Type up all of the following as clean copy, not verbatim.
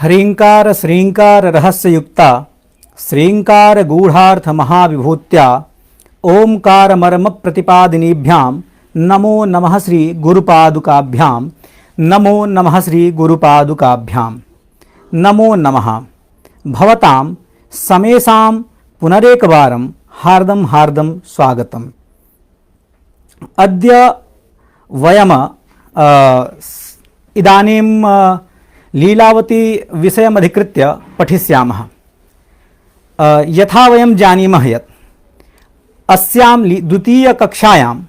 ह्रींकार श्रींकार रहस्ययुक्ता श्रींकार गूढ़ार्थ महाविभूत्या ओंकार मर्म प्रतिपादिनीभ्यां नमो नमः श्री गुरुपादुकाभ्यां नमो नमः श्री गुरुपादुकाभ्यां नमो नमः। भवतां समेषां पुनरेकवारं हार्दं हार्दं स्वागतम्। अद्य वयम् इदानीं लीलावती विषयमधिकृत्य पठिष्यामः। यथा वयं जानीमः यत् अस्यां द्वितीयकक्षायाम्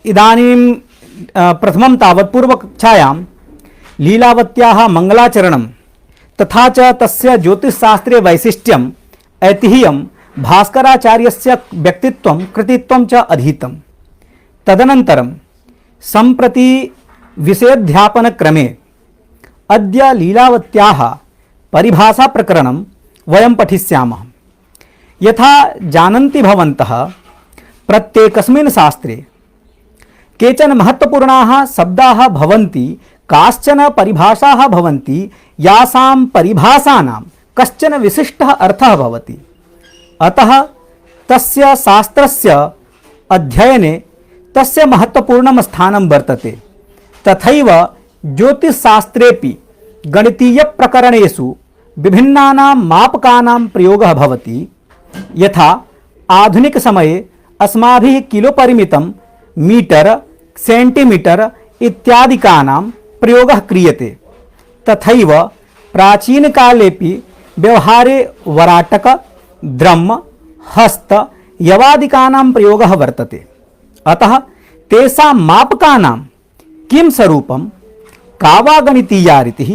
इदानीं प्रथमं तावत् पूर्वकक्षायां लीलावत्याः मङ्गलाचरणं तथा च तस्य ज्योतिषशास्त्रे वैशिष्ट्यम् ऐतिह्यं भास्कराचार्यस्य व्यक्तित्वं कृतित्वं च अधीतं। तदनन्तरं सम्प्रति विषयाध्यापनक्रमे अद्य लीलावत्याः परिभाषाप्रकरणं वयं पठिष्यामः। यथा जानन्ति भवन्तः प्रत्येकस्मिन् शास्त्रे केचन महत्त्वपूर्णाः शब्दाः भवन्ति, काश्चन परिभाषाः भवन्ति, यासां परिभाषानां कश्चन विशिष्टः अर्थः भवति। अतः तस्य शास्त्रस्य अध्ययने तस्य महत्त्वपूर्णं स्थानं वर्तते। तथैव ज्योतिषशास्त्रेपि गणितीयप्रकरणेषु विभिन्नानां मापकानां प्रयोगः भवति। यथा आधुनिकसमये अस्माभिः किलोपरिमितं, मीटर, सेंटीमीटर इत्यादिकानां प्रयोगः क्रियते, तथैव प्राचीनकालेपि व्यवहारे वराटक, द्रह्म, हस्त, यवादिकानां प्रयोगः वर्तते। अतः तेषां मापकानां किं स्वरूपं, का वा गणितीया रीतिः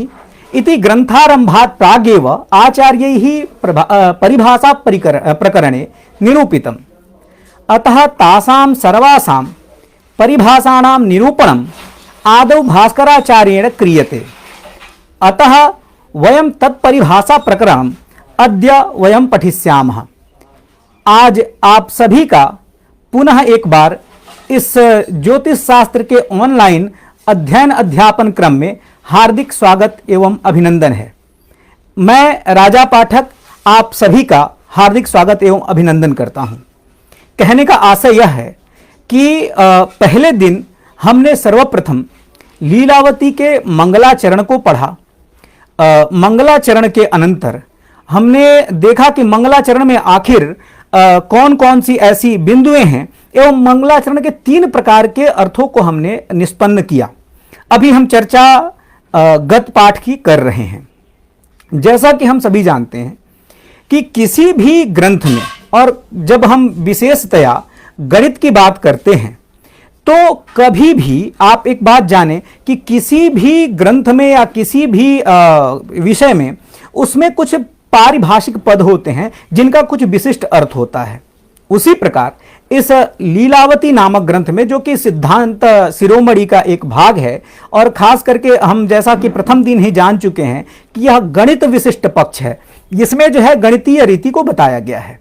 इति ग्रन्थारम्भात् प्रागेव आचार्यैः परिभाषा प्रकरणे निरूपितम्। अतः तासां सर्वासां परिभाषाणां निरूपणम् आदौ भास्कराचार्येण क्रियते। अतः वयं तत्परिभाषा प्रकरणम् अद्य वयं पठिष्यामः। आज आप सभी का पुनः एक बार इस ज्योतिष शास्त्र के ऑनलाइन अध्ययन अध्यापन क्रम में हार्दिक स्वागत एवं अभिनंदन है। मैं राजा पाठक आप सभी का हार्दिक स्वागत एवं अभिनंदन करता हूं। कहने का आशय यह है कि पहले दिन हमने सर्वप्रथम लीलावती के मंगलाचरण को पढ़ा। मंगलाचरण के अनंतर हमने देखा कि मंगलाचरण में आखिर कौन कौन सी ऐसी बिंदुएं हैं एवं मंगलाचरण के 3 प्रकार के अर्थों को हमने निष्पन्न किया। अभी हम चर्चा गत पाठ की कर रहे हैं। जैसा कि हम सभी जानते हैं कि किसी भी ग्रंथ में, और जब हम विशेषतया गणित की बात करते हैं, तो कभी भी आप एक बात जानें कि किसी भी ग्रंथ में या किसी भी विषय में उसमें कुछ पारिभाषिक पद होते हैं जिनका कुछ विशिष्ट अर्थ होता है। उसी प्रकार इस लीलावती नामक ग्रंथ में, जो कि सिद्धांत शिरोमणि का एक भाग है, और खास करके हम जैसा कि प्रथम दिन ही जान चुके हैं कि यह गणित विशिष्ट पक्ष है, जिसमें जो है गणितीय रीति को बताया गया है।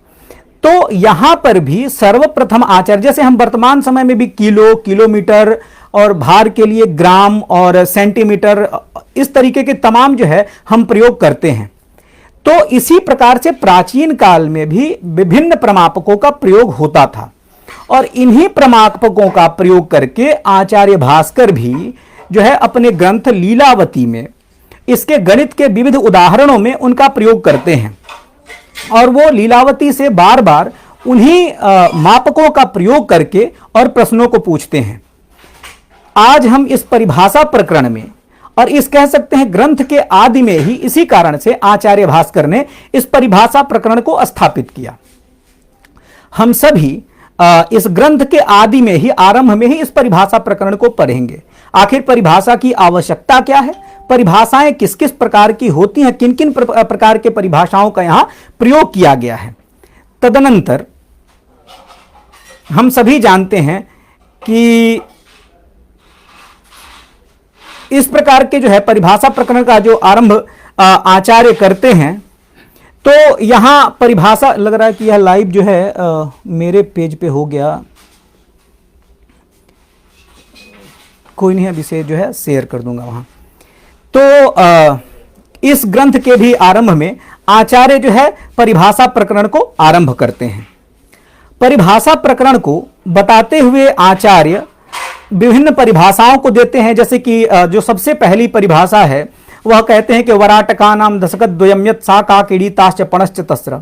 तो यहां पर भी सर्वप्रथम आचार्य, जैसे हम वर्तमान समय में भी किलो, किलोमीटर और भार के लिए ग्राम और सेंटीमीटर, इस तरीके के तमाम जो है हम प्रयोग करते हैं, तो इसी प्रकार से प्राचीन काल में भी विभिन्न प्रमापकों का प्रयोग होता था। और इन्हीं प्रमापकों का प्रयोग करके आचार्य भास्कर भी जो है अपने ग्रंथ लीलावती में इसके गणित के विविध उदाहरणों में उनका प्रयोग करते हैं, और वो लीलावती से बार बार उन्हीं मापकों का प्रयोग करके और प्रश्नों को पूछते हैं। आज हम इस परिभाषा प्रकरण में, और इस कह सकते हैं ग्रंथ के आदि में ही, इसी कारण से आचार्य भास्कर ने इस परिभाषा प्रकरण को स्थापित किया। हम सभी इस ग्रंथ के आदि में ही, आरंभ में ही इस परिभाषा प्रकरण को पढ़ेंगे। आखिर परिभाषा की आवश्यकता क्या है, परिभाषाएं किस किस प्रकार की होती हैं, किन किन प्रकार के परिभाषाओं का यहां प्रयोग किया गया है। तदनंतर हम सभी जानते हैं कि इस प्रकार के जो है परिभाषा प्रकरण का जो आरंभ आचार्य करते हैं, तो यहां परिभाषा, लग रहा है कि यह लाइव जो है मेरे पेज पे हो गया, कोई नहीं, अभी से जो है शेयर कर दूंगा वहां। तो इस ग्रंथ के भी आरंभ में आचार्य जो है परिभाषा प्रकरण को आरंभ करते हैं। परिभाषा प्रकरण को बताते हुए आचार्य विभिन्न परिभाषाओं को देते हैं। जैसे कि जो सबसे पहली परिभाषा है वह कहते हैं कि वराटका नाम दशकत द्वयम्यत सा काकिड़ी ताश्च पणश्च तस्र,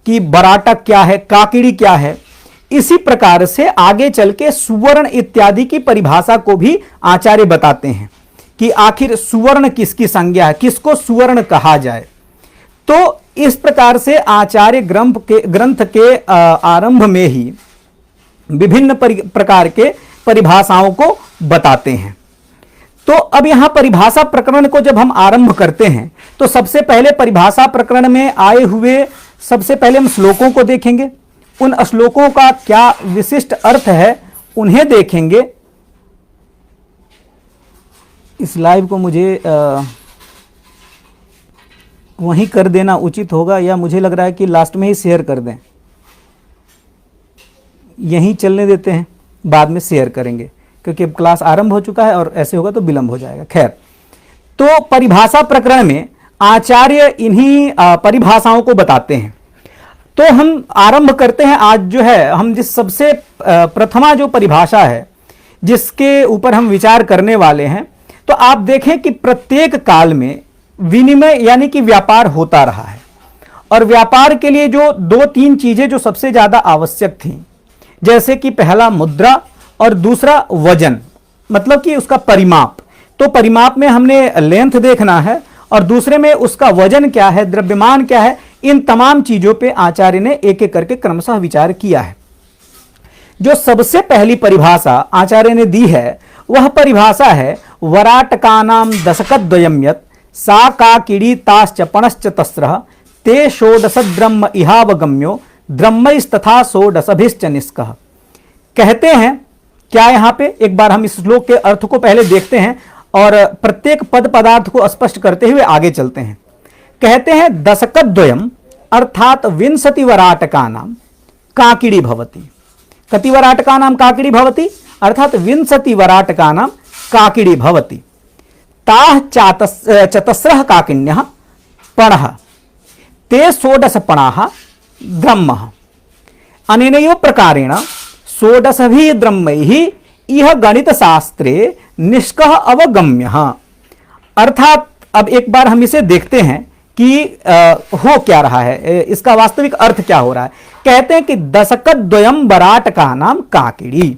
कि वराटक क्या है, काकिड़ी क्या है। इसी प्रकार से आगे चल के सुवर्ण इत्यादि की परिभाषा को भी आचार्य बताते हैं कि आखिर सुवर्ण किसकी संज्ञा है, किसको सुवर्ण कहा जाए। तो इस प्रकार से आचार्य ग्रंथ के आरंभ में ही विभिन्न प्रकार के परिभाषाओं को बताते हैं। तो अब यहां परिभाषा प्रकरण को जब हम आरंभ करते हैं तो सबसे पहले परिभाषा प्रकरण में आए हुए सबसे पहले हम श्लोकों को देखेंगे, उन श्लोकों का क्या विशिष्ट अर्थ है उन्हें देखेंगे। इस लाइव को मुझे वहीं कर देना उचित होगा, या मुझे लग रहा है कि लास्ट में ही शेयर कर दें, यहीं चलने देते हैं, बाद में शेयर करेंगे क्योंकि अब क्लास आरंभ हो चुका है और ऐसे होगा तो विलंब हो जाएगा। खैर, तो परिभाषा प्रकरण में आचार्य इन्हीं परिभाषाओं को बताते हैं। तो हम आरंभ करते हैं। आज जो है हम जिस सबसे प्रथमा जो परिभाषा है जिसके ऊपर हम विचार करने वाले हैं, तो आप देखें कि प्रत्येक काल में विनिमय यानी कि व्यापार होता रहा है, और व्यापार के लिए जो दो तीन चीजें जो सबसे ज्यादा आवश्यक थी, जैसे कि पहला मुद्रा और दूसरा वजन, मतलब कि उसका परिमाप। तो परिमाप में हमने लेंथ देखना है और दूसरे में उसका वजन क्या है, द्रव्यमान क्या है। इन तमाम चीजों पे आचार्य ने एक एक करके क्रमशः विचार किया है। जो सबसे पहली परिभाषा आचार्य ने दी है वह परिभाषा है वराटकानाम दशकद्वयम्यत सा काकिड़ी ताश्च पणश्च तस्रः ते षोडश द्रह्म इहावगम्यो द्रह्मैस्तथा षोडशभिश्च निष्कः। कहते हैं क्या, यहां पे एक बार हम इस श्लोक के अर्थ को पहले देखते हैं और प्रत्येक पद पदार्थ को स्पष्ट करते हुए आगे चलते हैं। कहते हैं दशकद्वयम अर्थात विंशति वराटका नाम काकिड़ी भवति। कति वराटका नाम काकिड़ी भवति अर्थात विंशति वराटका नाम काकिड़ी भवति। ताः चतस्रः काकिन्यः पणः ते षोडश पणाः ब्रह्मः। अनेनैव प्रकारेण षोडशभिः ब्रह्मैः इह गणित शास्त्रे निष्कः अवगम्यः। अर्थात अब एक बार हम इसे देखते हैं कि हो क्या रहा है, इसका वास्तविक अर्थ क्या हो रहा है। कहते हैं कि दशकद्वयम वराटका नाम काकिड़ी।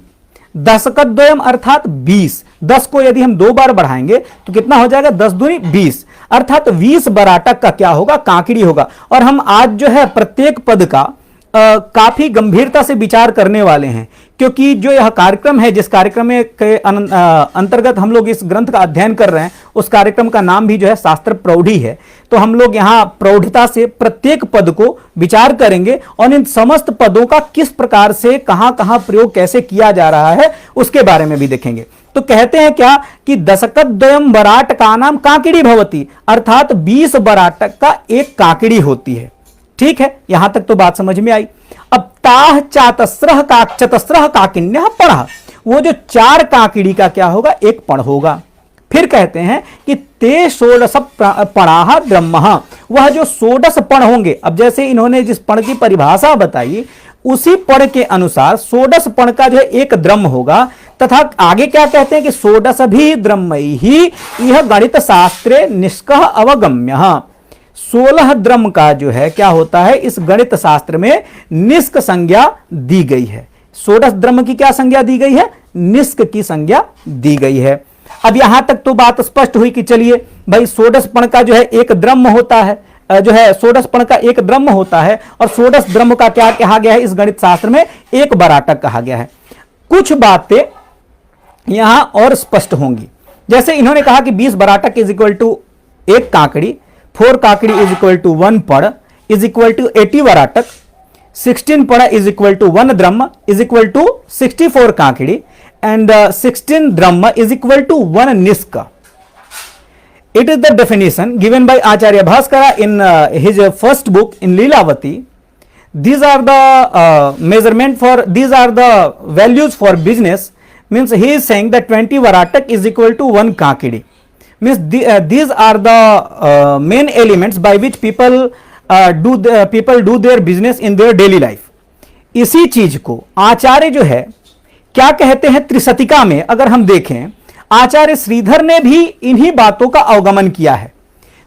दशकद्वयम अर्थात 20, 10 को यदि हम 2 बार बढ़ाएंगे तो कितना हो जाएगा, 10 दूनी 20, अर्थात 20 वराटक का क्या होगा, काकिड़ी होगा। और हम आज जो है प्रत्येक पद का काफी गंभीरता से विचार करने वाले हैं, क्योंकि जो यह कार्यक्रम है, जिस कार्यक्रम के अंतर्गत हम लोग इस ग्रंथ का अध्ययन कर रहे हैं, उस कार्यक्रम का नाम भी जो है शास्त्र प्रौढ़ी है। तो हम लोग यहाँ प्रौढ़ता से प्रत्येक पद को विचार करेंगे और इन समस्त पदों का किस प्रकार से कहां कहां प्रयोग कैसे किया जा रहा है उसके बारे में भी देखेंगे। तो कहते हैं क्या कि दशकद्वयम वराटका नाम काकिड़ी भवति, अर्थात 20 वराटक का एक काकिड़ी होती है। ठीक है, यहां तक तो बात समझ में आई। अब ताः चतस्रः काकिन्यः पणः, वो जो 4 काकिड़ी का क्या होगा, एक पण होगा। फिर कहते हैं कि ते षोडश पणाः ब्रह्मः, वह जो 16 पण होंगे। अब जैसे इन्होंने जिस पण की परिभाषा बताई उसी पण के अनुसार 16 पण का जो है एक द्रह्म होगा। तथा आगे क्या कहते हैं कि षोडशभिः ब्रह्मैः इह गणित शास्त्रे निष्कः अवगम्यः। 16 द्रह्म का जो है क्या होता है, इस गणित शास्त्र में निष्क संज्ञा दी गई है। 16 द्रह्म की क्या संज्ञा दी गई है, निष्क की संज्ञा दी गई है। अब यहां तक तो बात स्पष्ट हुई कि चलिए भाई 16 पण का जो है एक द्रह्म होता है, जो है 16 पण का एक द्रह्म होता है, और 16 द्रह्म का क्या कहा गया है इस गणित शास्त्र में, एक वराटक कहा गया है। कुछ बातें यहां और स्पष्ट होंगी। जैसे इन्होंने कहा कि 20 वराटक इज इक्वल टू एक काकड़ी, 4 काकड़ी इज इक्वल टू 1 पण इज इक्वल टू 80 वराटक, 16 पण इज इक्वल टू 1 द्रह्म इज इक्वल टू 64 काकड़ी, and 16 drama is equal to 1 niska. It is the definition given by Acharya Bhaskara in his first book in Lilavati. These are the measurement for, these are the values for business. Means he is saying that 20 varatak is equal to 1 kakidi. Means these are the main elements by which people do their business in their daily life. इसी चीज को आचार्य जो है क्या कहते हैं, त्रिशतिका में अगर हम देखें, आचार्य श्रीधर ने भी इन्हीं बातों का अवगमन किया है।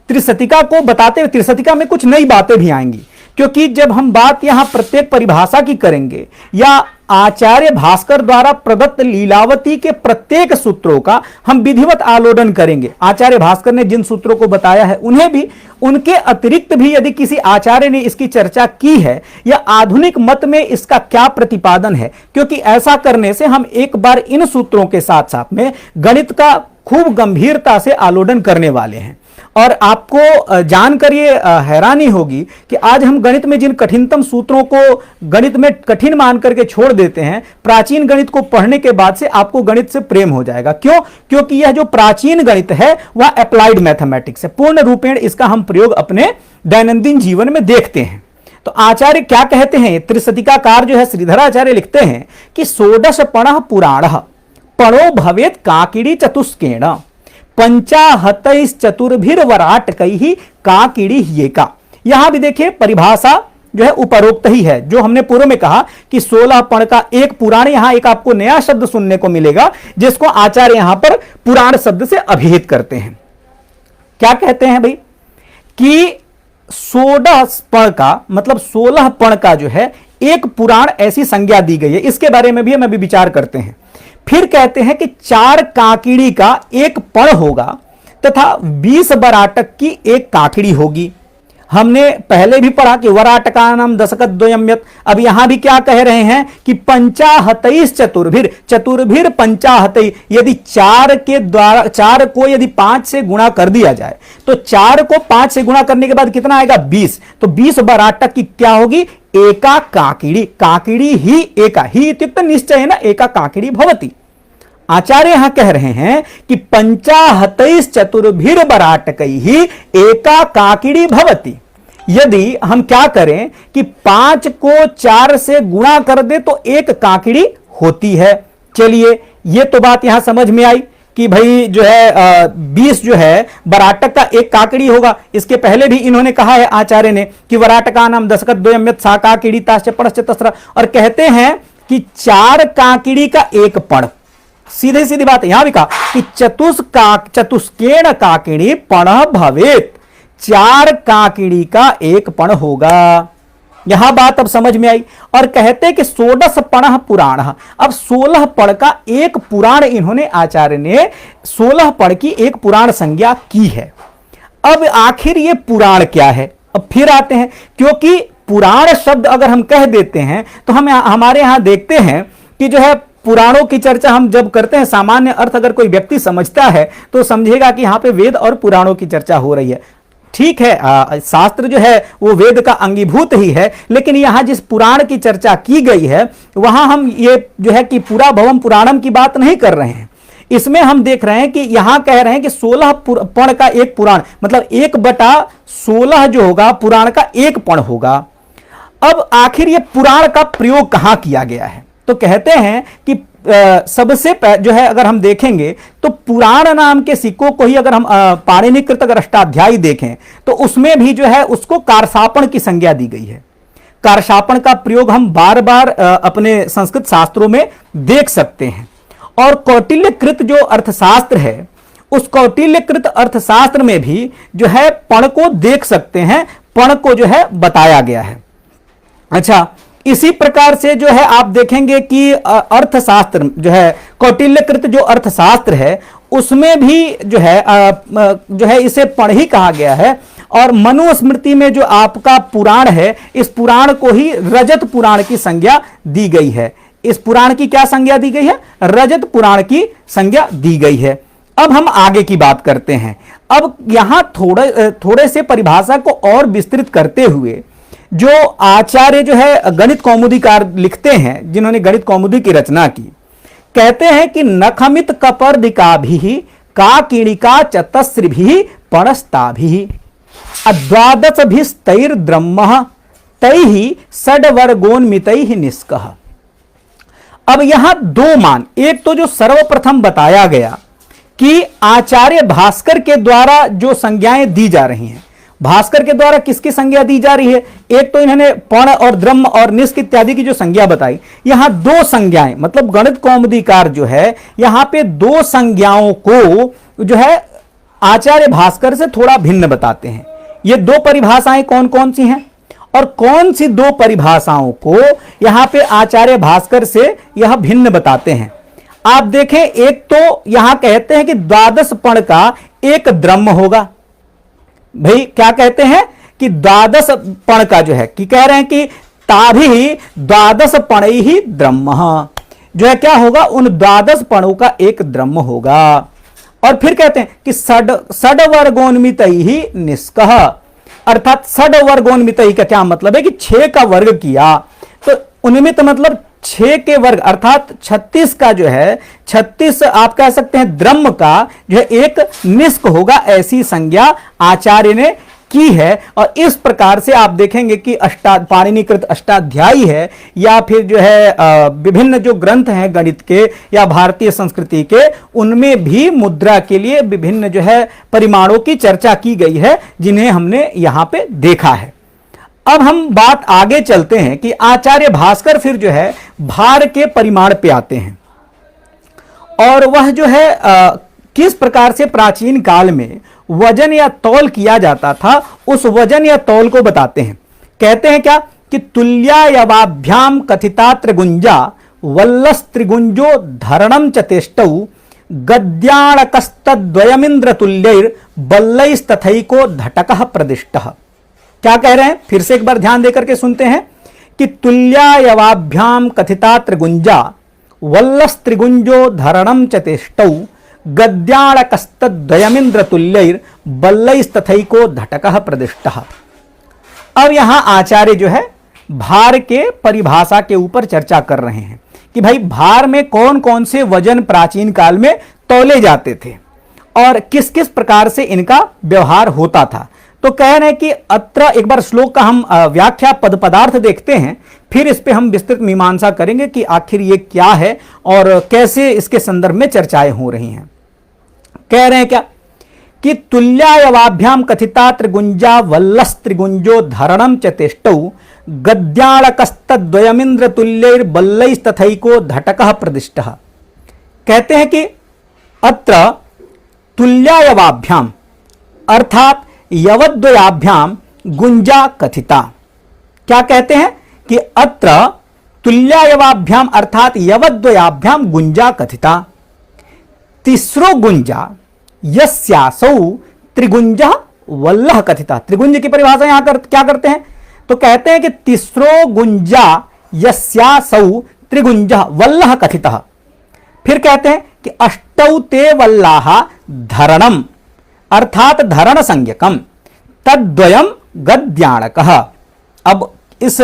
त्रिशतिका को बताते हुए, त्रिशतिका में कुछ नई बातें भी आएंगी, क्योंकि जब हम बात यहां प्रत्येक परिभाषा की करेंगे या आचार्य भास्कर द्वारा प्रदत्त लीलावती के प्रत्येक सूत्रों का हम विधिवत आलोडन करेंगे। आचार्य भास्कर ने जिन सूत्रों को बताया है उन्हें भी, उनके अतिरिक्त भी यदि किसी आचार्य ने इसकी चर्चा की है या आधुनिक मत में इसका क्या प्रतिपादन है, क्योंकि ऐसा करने से हम एक बार इन सूत्रों के साथ साथ में गणित का खूब गंभीरता से आलोडन करने वाले हैं। और आपको जानकर ये हैरानी होगी कि आज हम गणित में जिन कठिनतम सूत्रों को गणित में कठिन मान करके छोड़ देते हैं, प्राचीन गणित को पढ़ने के बाद से आपको गणित से प्रेम हो जाएगा। क्यों? क्योंकि यह जो प्राचीन गणित है वह अप्लाइड मैथमेटिक्स है, पूर्ण रूपेण इसका हम प्रयोग अपने दैनंदिन जीवन में देखते हैं। तो आचार्य क्या कहते हैं, त्रिशतिकाकार जो है श्रीधराचार्य लिखते हैं कि षोडश पणः पुराणः पणो भवेत् काकिड़ी चतुष्केण पंचाहतैश्चतुर्भिर्वराटकैः काकिड़ी ह्येका। यहां भी देखिए परिभाषा जो है उपरोक्त ही है, जो हमने पूर्व में कहा कि 16 पण का एक पुराण, यहां एक आपको नया शब्द सुनने को मिलेगा जिसको आचार्य यहां पर पुराण शब्द से अभिहित करते हैं। क्या कहते हैं भाई कि 16 पण का मतलब 16 पण का जो है एक पुराण ऐसी संज्ञा दी गई है। इसके बारे में भी हम अभी विचार करते हैं। फिर कहते हैं कि 4 काकिड़ी का एक पण होगा तथा 20 वराटक की एक काकिड़ी होगी। हमने पहले भी पढ़ा कि वराटकानाम दशकत द्वयम्यत। अब यहां भी क्या कह रहे हैं कि पंचाहतैश्च चतुर्भिर पंचाहतै, यदि 4 के द्वारा 4 को यदि 5 से गुणा कर दिया जाए तो 4 को 5 से गुणा करने के बाद कितना आएगा 20। तो 20 वराटक की क्या होगी, एका काकिड़ी। काकिड़ी ही एका, ही इत्युक्ते निश्चय ना एका काकिड़ी भवति। आचार्य यहां कह रहे हैं कि पंचाहतैश्चतुर्भिर्वराटकैः एका काकिड़ी भवति। यदि हम क्या करें कि 5 को 4 से गुणा कर दे तो एक काकिड़ी होती है। चलिए ये तो बात यहां समझ में आई कि भाई जो है 20 जो है वराटक का एक काकड़ी होगा। इसके पहले भी इन्होंने कहा है आचार्य ने कि वराटका नाम दशकत द्वयम्यत सा काकिड़ी ताश्च पणश्च तस्र, और कहते हैं कि 4 काकिड़ी का एक पण। सीधे सीधी बात यहां भी कहा कि चतुष्केण काकिड़ी पण भवेत, 4 काकिड़ी का एक पण होगा। यहां बात अब समझ में आई। और कहते कि 16 पणः पुराण, अब 16 पण का एक पुराण इन्होंने आचार्य ने 16 पण की एक पुराण संज्ञा की है। अब आखिर ये पुराण क्या है, अब फिर आते हैं, क्योंकि पुराण शब्द अगर हम कह देते हैं तो हम हमारे यहां देखते हैं कि जो है पुराणों की चर्चा हम जब करते हैं, सामान्य अर्थ अगर कोई व्यक्ति समझता है तो समझेगा कि यहां पे वेद और पुराणों की चर्चा हो रही है। ठीक है, शास्त्र जो है वो वेद का अंगीभूत ही है, लेकिन यहां जिस पुराण की चर्चा की गई है वहां हम ये जो है कि पूरा भवम पुराणम की बात नहीं कर रहे हैं। इसमें हम देख रहे हैं कि यहां कह रहे हैं कि 16 पण का एक पुराण, मतलब 1/16 जो होगा पुराण का एक पण होगा। अब आखिर ये पुराण का प्रयोग कहां किया गया है, तो कहते हैं कि सबसे जो है अगर हम देखेंगे तो पुराण नाम के सिक्कों को ही अगर हम पाणिनिकृत अगर अष्टाध्यायी देखें तो उसमें भी जो है उसको कारशापण की संज्ञा दी गई है। कारशापण का प्रयोग हम बार बार अपने संस्कृत शास्त्रों में देख सकते हैं। और कौटिल्यकृत जो अर्थशास्त्र है, उस कौटिल्यकृत अर्थशास्त्र में भी जो है पण को देख सकते हैं, पण को जो है बताया गया है। अच्छा, इसी प्रकार से जो है आप देखेंगे कि अर्थशास्त्र जो है कौटिल्यकृत जो अर्थशास्त्र है उसमें भी जो है इसे पण ही कहा गया है। और मनुस्मृति में जो आपका पुराण है, इस पुराण को ही रजत पुराण की संज्ञा दी गई है। इस पुराण की क्या संज्ञा दी गई है, रजत पुराण की संज्ञा दी गई है। अब हम आगे की बात करते हैं। अब यहां थोड़े से परिभाषा को और विस्तृत करते हुए जो आचार्य जो है गणित कौमुदीकार लिखते हैं, जिन्होंने गणित कौमुदी की रचना की, कहते हैं कि नखमित कपर्दिकाभिः काकिणिका चतस्रिभिः पणस्ताभिः द्वादशभिस्तैर्द्रह्मः तैः षड्वर्गोन्मितैः निष्कः। अब यहां 2 मान, एक तो जो सर्वप्रथम बताया गया कि आचार्य भास्कर के द्वारा जो संज्ञाएं दी जा रही हैं, भास्कर के द्वारा किसकी संज्ञा दी जा रही है? एक तो इन्होंने पण और द्रम और निष्क इत्यादि की जो संज्ञा बताई, यहां दो संज्ञाएं, मतलब गणित कौमुदीकार जो है यहां पे दो संज्ञाओं को जो है आचार्य भास्कर से थोड़ा भिन्न बताते हैं। ये दो परिभाषाएं कौन कौन सी हैं और कौन सी दो परिभाषाओं को यहां पे आचार्य भास्कर से यह भिन्न बताते हैं? आप देखें, एक तो यहां कहते हैं कि द्वादश पण का एक द्रम होगा। भाई क्या कहते हैं कि द्वादश पण का जो है कि कह रहे हैं कि ताभी द्वादश पण ही द्रम जो है क्या होगा, उन द्वादश पणों का एक द्रम होगा। और फिर कहते हैं कि षड वर्गोन्मित ही निष्कः, अर्थात षड वर्गोन्मित ही का क्या मतलब है कि 6 का वर्ग किया, तो उन्मित मतलब 6 के वर्ग अर्थात 36 का जो है 36 आप कह सकते हैं द्रम का जो है एक निष्क होगा, ऐसी संज्ञा आचार्य ने की है। और इस प्रकार से आप देखेंगे कि पाणिनिकृत अष्टाध्यायी है या फिर जो है विभिन्न जो ग्रंथ हैं गणित के या भारतीय संस्कृति के, उनमें भी मुद्रा के लिए विभिन्न जो है परिमाणों की चर्चा की गई है, जिन्हें हमने यहां पे देखा है। अब हम बात आगे चलते हैं कि आचार्य भास्कर फिर जो है भार के परिमाण पे आते हैं और वह जो है किस प्रकार से प्राचीन काल में वजन या तौल किया जाता था, उस वजन या तौल को बताते हैं। कहते हैं क्या कि तुल्यायवाभ्याम कथिता त्रिगुंजा वल्लस त्रिगुंजो धरणम च तेष्टौ गद्याणकस्तद्वयमिंद्र तुल्यैर बल्लैस्तथैको धटकः प्रदिष्टः। क्या कह रहे हैं, फिर से एक बार ध्यान देकर के सुनते हैं कि तुल्यायवाभ्याम कथिता त्रिगुंजा वल्लस त्रिगुंजो धरणम च तेष्टौ गद्याणकस्तद्वयमिंद्र तुल्यैर बल्लैस्तथैको धटकः प्रदिष्टः। अब यहां आचार्य जो है भार के परिभाषा के ऊपर चर्चा कर रहे हैं कि भाई भार में कौन कौन से वजन प्राचीन काल में तौले जाते थे और किस किस प्रकार से इनका व्यवहार होता था। तो कह रहे हैं कि अत्र एक बार श्लोक का हम व्याख्या पद पदार्थ देखते हैं, फिर इस पे हम विस्तृत मीमांसा करेंगे कि आखिर ये क्या है और कैसे इसके संदर्भ में चर्चाएं हो रही हैं। कह रहे हैं क्या कि तुल्यायवाभ्याम कथिता त्रिगुंजा वल्लस त्रिगुंजो धरणम च तेष्टौ गद्याणकस्तद्वयमिंद्र तुल्यैर बल्लैस्तथैको धटकः प्रदिष्टः। कहते हैं कि अत्र तुल्यायवाभ्याम अर्थात यवद्वयाभ्याम गुंजा कथिता। क्या कहते हैं कि अत्र तुल्यायवाभ्याम अर्थात यवद्वयाभ्याम गुंजा कथिता। तीसरो गुंजा यस्यासौ त्रिगुंजा वल्लह कथिता। त्रिगुंज की परिभाषा यहां क्या करते हैं, तो कहते हैं कि तीसरो गुंजा यस्यासौ त्रिगुंजा वल्लह कथितः। फिर कहते हैं कि अष्टौ ते वल्लाहा धरणम अर्थात धरण संज्ञकम तद्वयम गद्याणकः। अब इस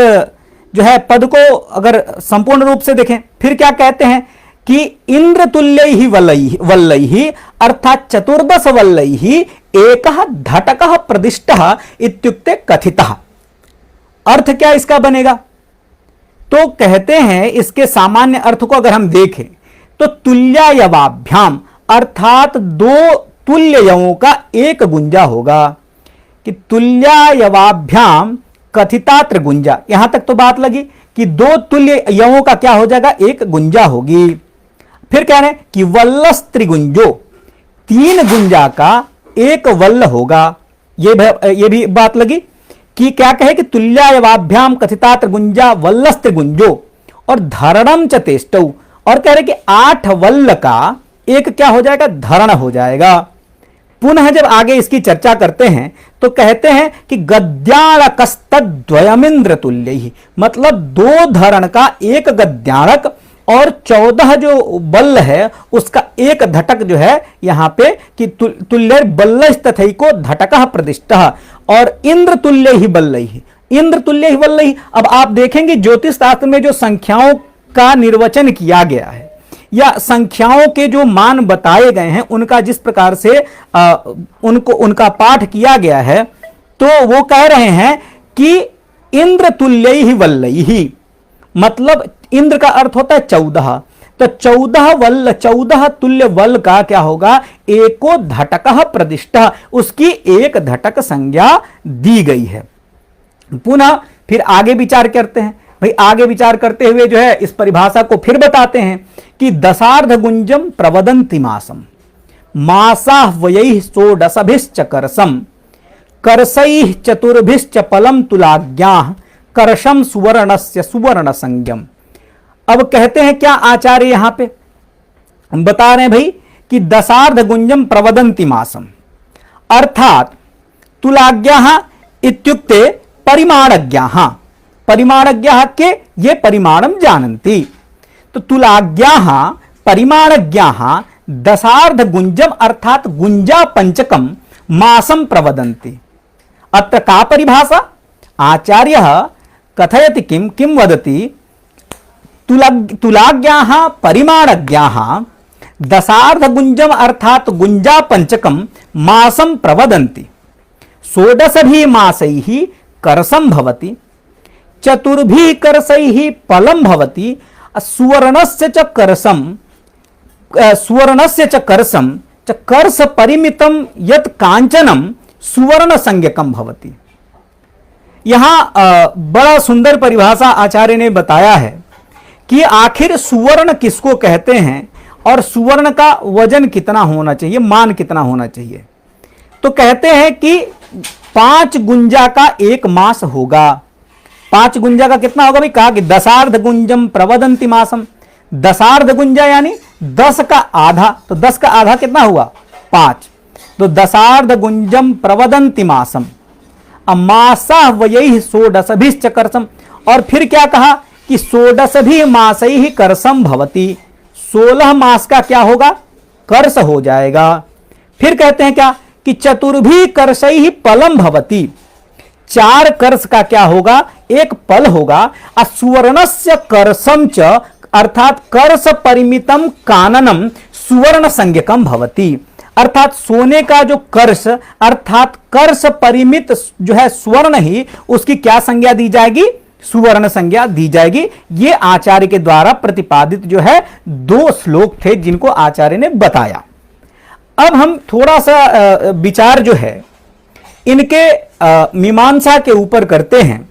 जो है पद को अगर संपूर्ण रूप से देखें, फिर क्या कहते हैं कि इंद्र तुल्यैहि वल्लैहि अर्थात चतुर्दश वल्लैहि एकः धटकः प्रदिष्टः इत्युक्ते कथितः। अर्थ क्या इसका बनेगा, तो कहते हैं इसके सामान्य अर्थ को अगर हम देखें तो तुल्यायवाभ्याम अर्थात दो तुल्य यवों का एक गुंजा होगा कि तुल्यायवाभ्याम कथिता त्रिगुंजा। यहां तक तो बात लगी कि दो तुल्य यवों का क्या हो जाएगा, एक गुंजा होगी। फिर कह रहे हैं कि वल्लस त्रिगुंजो 3 गुंजा का एक वल्ल होगा। ये भी बात लगी कि क्या कहे कि तुल्यायवाभ्याम कथिता त्रिगुंजा वल्लस त्रिगुंजो और धरणम च तेष्टौ, और कह रहे कि 8 वल्ल का एक क्या हो जाएगा, धरण हो जाएगा। पुनः जब आगे इसकी चर्चा करते हैं तो कहते हैं कि गद्याणकस्तद्वयमिंद्र तुल्यैहि मतलब 2 धरण का एक गद्याणक और 14 जो बल्ल है उसका एक धटक जो है यहां पे कि तुल्यैर बल्लैस्तथैको धटकः प्रदिष्टः और इंद्र तुल्यैहि बल्लैहि इंद्र तुल्यैहि बल्लैहि। अब आप देखेंगे ज्योतिष शास्त्र में जो संख्याओं का निर्वचन किया गया है या संख्याओं के जो मान बताए गए हैं उनका जिस प्रकार से उनका पाठ किया गया है, तो वो कह रहे हैं कि इंद्र तुल्यैहि वल्लैहि मतलब इंद्र का अर्थ होता है 14, तो 14 वल्ल 14 तुल्य वल का क्या होगा, एको धटक प्रतिष्ठ, उसकी एक धटक संज्ञा दी गई है। पुनः फिर आगे विचार करते हैं भाई, आगे विचार करते हुए जो है इस परिभाषा को फिर बताते हैं कि दशार्ध गुंजम प्रवदंति मासम मासा व्यय षोडशभिश्च करसम करसैः चतुर्भिश्च पलम तुलाज्ञा करशम सुवर्णस्य सुवर्ण संज्ञम। अब कहते हैं क्या आचार्य यहां पे बता रहे हैं भाई कि दशार्ध गुंजम प्रवदंति मासम, अर्थात तुलाज्ञा इत्युक्ते परिमाणज्ञा, परिमाणज्ञा के ये परिमाणम जानन्ति। तो तुलाज्ञा परिमाणज्ञा दशार्ध गुंजम अर्थात गुंजा पंचकम मासम प्रवदन्ति। अत्र का परिभाषा, आचार्य कथयति किम किम वदति, तुलाज्ञाः परिमाणज्ञाः दशार्ध गुंजम अर्थात गुंजा पंचकम मासम प्रवदन्ति। षोडशभिः मासैः करसम भवति, चतुर्भिः करसैः फलं भवति, सुवर्णस्य च करसम सुवर्णस्य च करसम च कर्ष परिमितम यत् कांचनम सुवर्ण संज्ञकम भवति। यहां बड़ा सुंदर परिभाषा आचार्य ने बताया है कि आखिर सुवर्ण किसको कहते हैं और सुवर्ण का वजन कितना होना चाहिए, मान कितना होना चाहिए। तो कहते हैं कि 5 गुंजा का एक मास होगा। 5 गुंजा का कितना होगा भाई, कहा कि दशार्ध गुंजम प्रवदंति मासम, दशार्ध गुंजा यानी 10 का आधा, तो 10 का आधा कितना हुआ 5, तो दशार्ध गुंजम प्रवदंति मासम मासा व्यय षोडशभिश्च करसम। और फिर क्या कहा कि षोडशभि मासैः करसम भवति, 16 मास का क्या होगा, कर्ष हो जाएगा। फिर कहते हैं क्या कि चतुर्भि कर्षैः फलम भवति, 4 कर्ष का क्या होगा, एक फल होगा। सुवर्णस्य करसम च अर्थात कर्ष परिमितम काननम सुवर्ण संज्ञकम भवति, अर्थात सोने का जो कर्ष अर्थात कर्ष परिमित जो है स्वर्ण ही उसकी क्या संज्ञा दी जाएगी, सुवर्ण संज्ञा दी जाएगी। ये आचार्य के द्वारा प्रतिपादित जो है 2 श्लोक थे जिनको आचार्य ने बताया। अब हम थोड़ा सा विचार जो है इनके मीमांसा के ऊपर करते हैं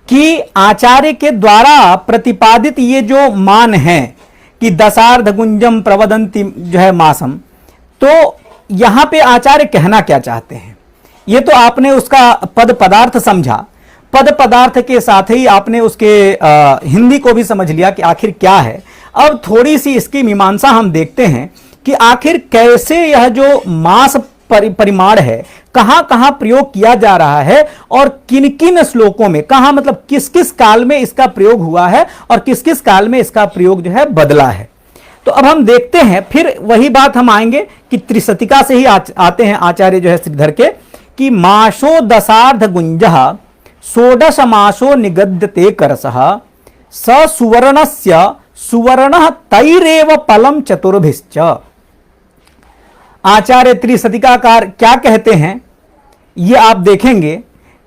कि आचार्य के द्वारा प्रतिपादित ये जो मान है कि दशार्ध गुंजम प्रवदंति जो है मासम, तो यहां पे आचार्य कहना क्या चाहते हैं। ये तो आपने उसका पद पदार्थ समझा, पद पदार्थ के साथ ही आपने उसके हिंदी को भी समझ लिया कि आखिर क्या है। अब थोड़ी सी इसकी मीमांसा हम देखते हैं कि आखिर कैसे यह जो मास परिमाण है कहां कहां प्रयोग किया जा रहा है और किन किन श्लोकों में, कहां मतलब किस किस काल में इसका प्रयोग हुआ है और किस किस काल में इसका प्रयोग जो है बदला है। तो अब हम देखते हैं, फिर वही बात हम आएंगे कि त्रिशतिका से ही आते हैं आचार्य जो है श्रीधर के, कि मासो दशार्ध गुंजः षोडश मासो निगद्यते करसः स सुवर्णस्य सुवर्णः तैरेव फलम चतुर्भिश्च। आचार्य त्रिशतिकाकार क्या कहते हैं ये आप देखेंगे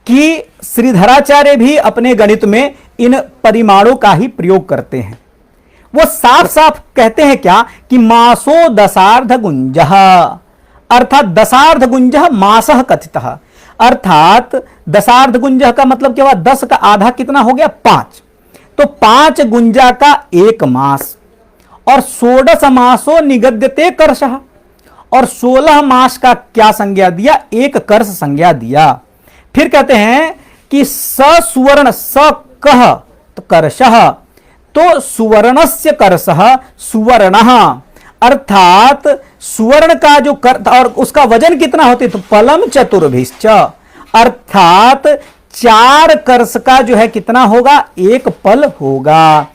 कि श्रीधराचार्य भी अपने गणित में इन परिमाणों का ही प्रयोग करते हैं। वो साफ साफ कहते हैं क्या कि मासो दशार्ध गुंजः, अर्थात दशार्ध गुंजः मासः कथितः, अर्थात दशार्ध गुंजः का मतलब क्या हुआ, 10 का आधा कितना हो गया 5, तो 5 गुंजा का एक मास। और षोडश मासो निगद्यते कर्षः, और 16 मास का क्या संज्ञा दिया, एक कर्ष संज्ञा दिया। फिर कहते हैं कि स सुवर्ण स कह तो कर्षः, तो सुवर्णस्य कर्षः सुवर्णः, अर्थात सुवर्ण का जो कर और उसका वजन कितना होते, तो फलम चतुर्भिश्च, अर्थात 4 कर्ष का जो है कितना होगा, एक फल होगा।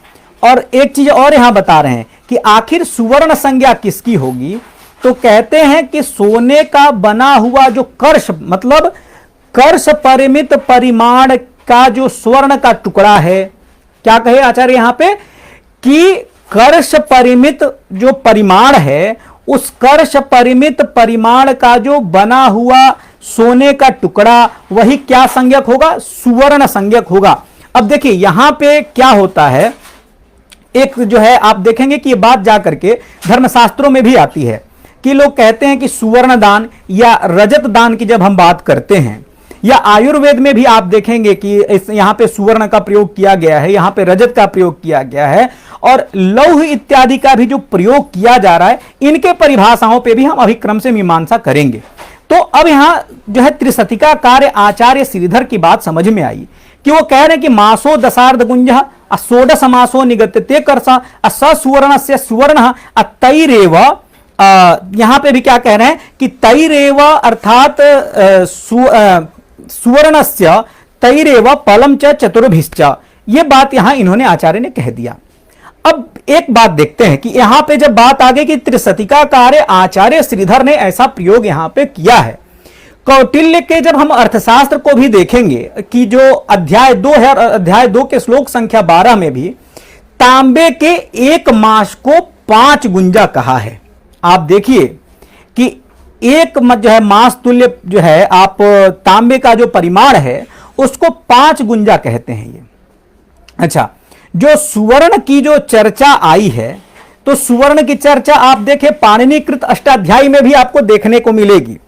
और एक चीज और यहां बता रहे हैं कि आखिर सुवर्ण संज्ञा किसकी होगी, तो कहते हैं कि सोने का बना हुआ जो कर्ष मतलब कर्ष परिमित परिमाण का जो स्वर्ण का टुकड़ा है, क्या कहे आचार्य यहां पे कि कर्ष परिमित जो परिमाण है उस कर्ष परिमित परिमाण का जो बना हुआ सोने का टुकड़ा वही क्या संज्ञक होगा, सुवर्ण संज्ञक होगा। अब देखिए यहां पे क्या होता है एक जो है आप देखेंगे कि ये बात जा करके धर्मशास्त्रों में भी आती है कि लोग कहते हैं कि सुवर्ण दान या रजत दान की जब हम बात करते हैं, या आयुर्वेद में भी आप देखेंगे कि यहां पे सुवर्ण का प्रयोग किया गया है, यहां पे रजत का प्रयोग किया गया है, और लौह इत्यादि का भी जो प्रयोग किया जा रहा है, इनके परिभाषाओं पे भी हम अभी क्रम से मीमांसा करेंगे। तो अब यहां जो है त्रिशतिका कार्य आचार्य श्रीधर की बात समझ में आई कि वो कह रहे हैं कि मासो दशार्ध गुंज षोडश मासो निगत्यते करसा सुवर्ण से सुवर्ण तैरेव, यहां पे भी क्या कह रहे हैं कि तैरेव अर्थात सुवर्णस्य तैरेव पलम च चतुर्भिश्च, ये बात यहां इन्होंने आचार्य ने कह दिया। अब एक बात देखते हैं कि यहां पे जब बात आ गई कि त्रिशतिका कार्य आचार्य श्रीधर ने ऐसा प्रयोग यहां पे किया है, कौटिल्य के जब हम अर्थशास्त्र को भी देखेंगे कि जो अध्याय 2 है, अध्याय 2 के श्लोक संख्या 12 में भी तांबे के एक मास को 5 गुंजा कहा है। आप देखिए कि एक जो है मास तुल्य जो है आप तांबे का जो परिमाण है उसको 5 गुंजा कहते हैं ये। अच्छा, जो सुवर्ण की जो चर्चा आई है, तो सुवर्ण की चर्चा आप देखें पाणिनिकृत अष्टाध्यायी में भी आपको देखने को मिलेगी।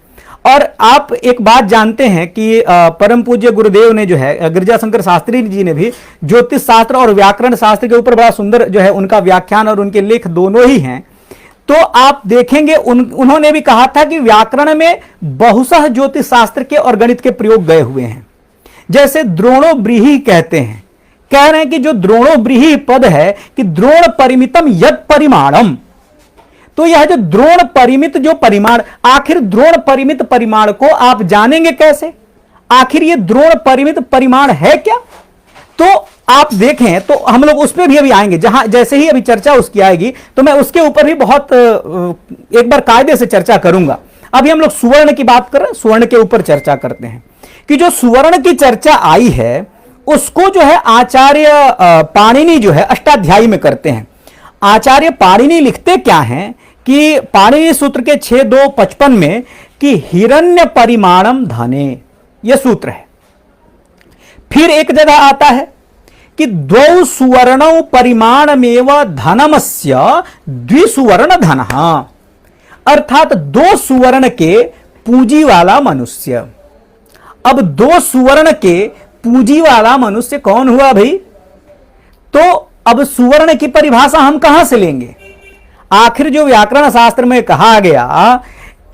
और आप एक बात जानते हैं कि परम पूज्य गुरुदेव ने जो है गिरिजाशंकर शास्त्री जी ने भी ज्योतिष शास्त्र और व्याकरण शास्त्र के ऊपर बड़ा सुंदर जो है उनका व्याख्यान और उनके लेख दोनों ही हैं। तो आप देखेंगे उन्होंने भी कहा था कि व्याकरण में बहुशः ज्योतिष शास्त्र के और गणित के प्रयोग गए हुए हैं। जैसे द्रोणो ब्रीहि कहते हैं, कह रहे हैं कि जो द्रोणो ब्रीहि पद है कि द्रोण परिमितम यद परिमाणम, तो यह जो द्रोण परिमित जो परिमाण, आखिर द्रोण परिमित परिमाण को आप जानेंगे कैसे? आखिर ये द्रोण परिमित परिमाण है क्या? तो आप देखें तो हम लोग उस पर भी अभी आएंगे, जहां जैसे ही अभी चर्चा उसकी आएगी तो मैं उसके ऊपर भी बहुत एक बार कायदे से चर्चा करूंगा। अभी हम लोग सुवर्ण की बात कर रहे हैं, सुवर्ण के ऊपर चर्चा करते हैं कि जो सुवर्ण की चर्चा आई है उसको जो है आचार्य पाणिनि जो है अष्टाध्यायी में करते हैं। आचार्य पाणिनि लिखते क्या हैं कि पाणिनि सूत्र के 6.2.55 में कि हिरण्य परिमाणम धने, यह सूत्र है। फिर एक जगह आता है कि द्वौ सुवर्णौ परिमाणमेव धनमस्य द्विसुवर्ण धनः, अर्थात 2 सुवर्ण के पूंजी वाला मनुष्य। अब 2 सुवर्ण के पूंजी वाला मनुष्य कौन हुआ भाई? तो अब सुवर्ण की परिभाषा हम कहां से लेंगे? आखिर जो व्याकरण शास्त्र में कहा गया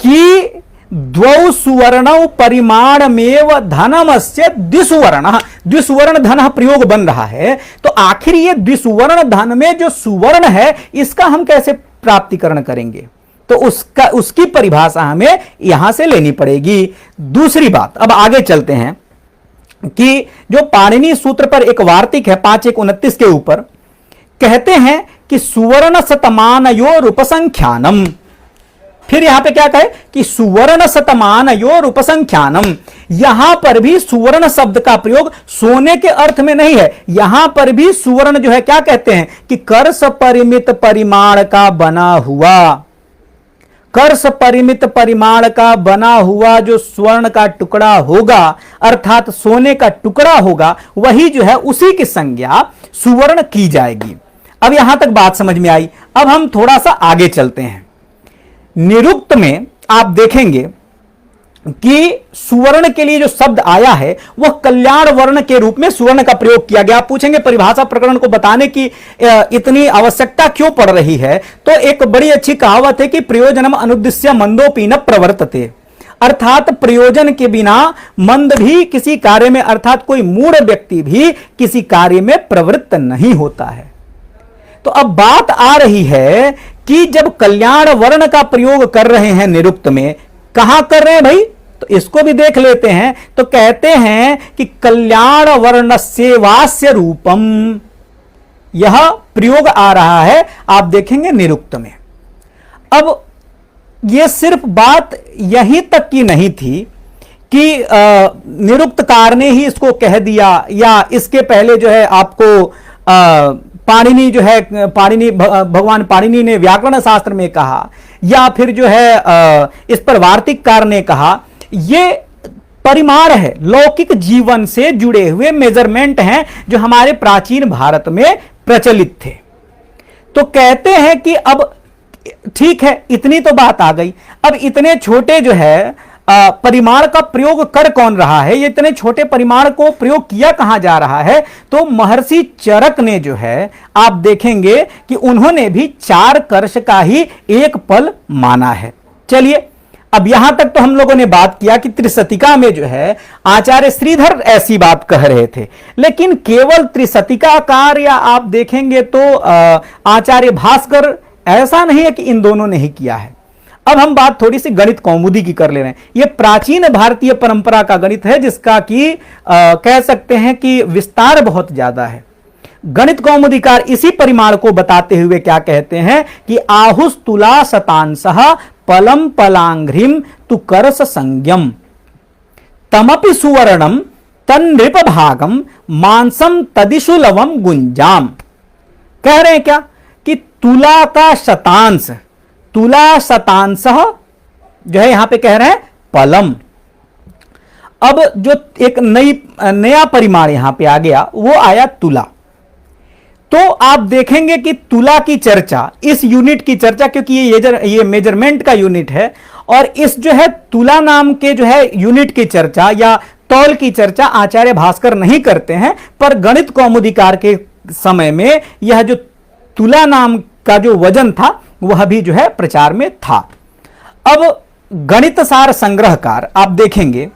कि द्वौ सुवर्णौ परिमाणमेव धनमस्य द्विसुवर्ण, द्विसुवर्ण धन प्रयोग बन रहा है, तो आखिर ये द्विसुवर्ण धन में जो सुवर्ण है इसका हम कैसे प्राप्तिकरण करेंगे? तो उसकी परिभाषा हमें यहां से लेनी पड़ेगी। दूसरी बात, अब आगे चलते हैं कि जो पाणिनि सूत्र पर एक वार्तिक है 5.1.29 के ऊपर, कहते हैं कि सुवर्ण शतमानयोर उपसंख्यानम। फिर यहां पे क्या कहे कि सुवर्ण शतमानयोर उपसंख्यानम, यहां पर भी सुवर्ण शब्द का प्रयोग सोने के अर्थ में नहीं है। यहां पर भी सुवर्ण जो है क्या कहते हैं कि कर्ष परिमित परिमाण का बना हुआ, कर्ष परिमित परिमाण का बना हुआ जो स्वर्ण का टुकड़ा होगा, अर्थात सोने का टुकड़ा होगा, वही जो है उसी की संज्ञा सुवर्ण की जाएगी। अब यहां तक बात समझ में आई। अब हम थोड़ा सा आगे चलते हैं। निरुक्त में आप देखेंगे कि सुवर्ण के लिए जो शब्द आया है वह कल्याण वर्ण के रूप में सुवर्ण का प्रयोग किया गया। आप पूछेंगे परिभाषा प्रकरण को बताने की इतनी आवश्यकता क्यों पड़ रही है? तो एक बड़ी अच्छी कहावत है कि प्रयोजनम अनुद्देश्य मंदोपि न प्रवर्तते, अर्थात प्रयोजन के बिना मंद भी किसी कार्य में, अर्थात कोई मूढ़ व्यक्ति भी किसी कार्य में प्रवृत्त नहीं होता है। तो अब बात आ रही है कि जब कल्याण वर्ण का प्रयोग कर रहे हैं निरुक्त में, कहां कर रहे हैं भाई? तो इसको भी देख लेते हैं। तो कहते हैं कि कल्याण वर्ण से वास्य रूपम, यह प्रयोग आ रहा है, आप देखेंगे निरुक्त में। अब यह सिर्फ बात यहीं तक की नहीं थी कि निरुक्तकार ने ही इसको कह दिया, या इसके पहले जो है आपको पाणिनि जो है भगवान पाणिनि ने व्याकरण शास्त्र में कहा, या फिर जो है इस पर वार्तिककार ने कहा। ये परिमाण है, लौकिक जीवन से जुड़े हुए मेजरमेंट हैं जो हमारे प्राचीन भारत में प्रचलित थे। तो कहते हैं कि अब ठीक है, इतनी तो बात आ गई। अब इतने छोटे जो है परिमाण का प्रयोग कर कौन रहा है, ये इतने छोटे परिमाण को प्रयोग किया कहां जा रहा है? तो महर्षि चरक ने जो है, आप देखेंगे कि उन्होंने भी 4 कर्ष का ही एक पल माना है। चलिए, अब यहां तक तो हम लोगों ने बात किया कि त्रिशतिका में जो है आचार्य श्रीधर ऐसी बात कह रहे थे, लेकिन केवल त्रिशतिकाकार या आप देखेंगे तो आचार्य भास्कर, ऐसा नहीं है कि इन दोनों ने ही किया है। अब हम बात थोड़ी सी गणित कौमुदी की कर ले रहे हैं। यह प्राचीन भारतीय परंपरा का गणित है, जिसका कि कह सकते हैं कि विस्तार बहुत ज्यादा है। गणित कौमुदीकार इसी परिमाण को बताते हुए क्या कहते हैं कि आहुस तुला शतांशः पलम पलांघ्रिम तु करस संज्ञम तमपि सुवर्णम तन्नृप भागम मांसम तदिशु लवम गुंजाम। कह रहे हैं क्या कि तुला का शतांश, तुला शतांश जो है यहां पे कह रहे हैं पलम। अब जो एक नया परिमाण यहां पे आ गया वो आया तुला। तो आप देखेंगे कि तुला की चर्चा, इस यूनिट की चर्चा, क्योंकि ये मेजरमेंट का यूनिट है, और इस जो है तुला नाम के जो है यूनिट की चर्चा या तौल की चर्चा आचार्य भास्कर नहीं करते हैं, पर गणित कौमुदीकार के समय में यह जो तुला नाम का जो वजन था वह भी जो है प्रचार में था। अब गणित सार संग्रहकार आप देखेंगे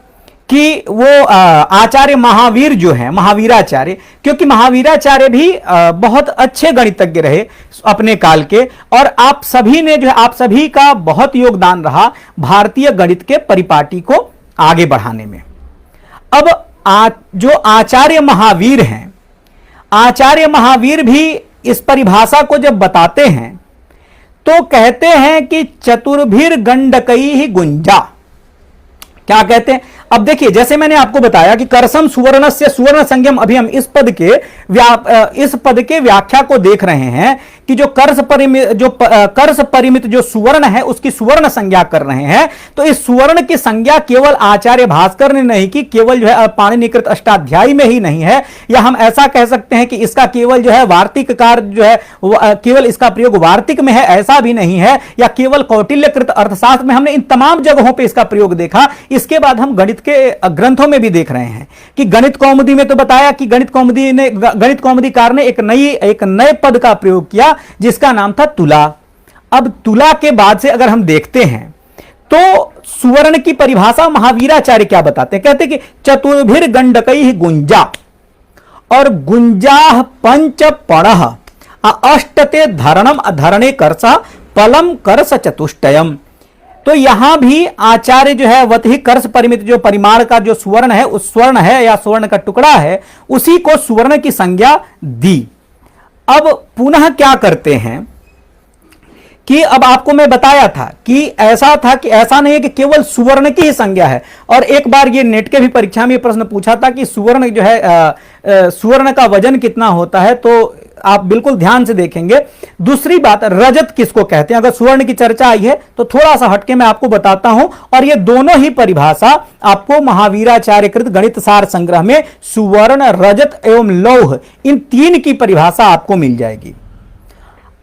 कि वो आचार्य महावीर जो है, महावीराचार्य, क्योंकि महावीराचार्य भी बहुत अच्छे गणितज्ञ रहे अपने काल के, और आप सभी ने जो है, आप सभी का बहुत योगदान रहा भारतीय गणित के परिपाटी को आगे बढ़ाने में। अब जो आचार्य महावीर हैं, आचार्य महावीर भी इस परिभाषा को जब बताते हैं तो कहते हैं कि चतुर्भिर गंडकई ही गुंजा। क्या कहते हैं? अब देखिए, जैसे मैंने आपको बताया कि करसम सुवर्णस्य सुवर्ण संज्ञम, अभी हम इस पद के व्याख्या को देख रहे हैं कि जो कर्ष परिमित जो सुवर्ण है उसकी सुवर्ण संज्ञा कर रहे हैं। तो इस सुवर्ण की संज्ञा केवल आचार्य भास्कर ने नहीं की, केवल जो है पाणिनिकृत अष्टाध्यायी में ही नहीं है, या हम ऐसा कह सकते हैं कि इसका केवल जो है वार्तिककार जो है केवल इसका प्रयोग वार्तिक में है, ऐसा भी नहीं है, या केवल कौटिल्यकृत अर्थशास्त्र में हमने इन तमाम जगहों पर इसका प्रयोग देखा। इसके बाद हम गणित के ग्रंथों में भी देख रहे हैं कि गणित कौमुदी में तो बताया कि गणित कौमुदीकार ने एक नए पद का प्रयोग किया जिसका नाम था तुला। अब तुला के बाद से अगर हम देखते हैं तो सुवर्ण की परिभाषा महावीराचार्य क्या बताते हैं? कहते हैं कि चतुर्भिर गंडकई गुंजा, और गुंजा पंच पड़ह अष्टते धरणम अधरणे करस पलम करस चतुष्टयम। तो यहां भी आचार्य जो है वत ही कर्ष परिमित जो परिमाण का जो सुवर्ण है, उस स्वर्ण है या सुवर्ण का टुकड़ा है, उसी को सुवर्ण की संज्ञा दी। अब पुनः क्या करते हैं कि अब आपको मैं बताया था कि ऐसा था कि ऐसा नहीं है कि केवल सुवर्ण की ही संज्ञा है। और एक बार ये नेट के भी परीक्षा में प्रश्न पूछा था कि सुवर्ण जो है सुवर्ण का वजन कितना होता है, तो आप बिल्कुल ध्यान से देखेंगे। दूसरी बात, रजत किसको कहते हैं? अगर सुवर्ण की चर्चा आई है तो थोड़ा सा हटके मैं आपको बताता हूं, और ये दोनों ही परिभाषा आपको महावीराचार्य कृत गणित सार संग्रह में सुवर्ण, रजत एवं लौह, इन 3 की परिभाषा आपको मिल जाएगी।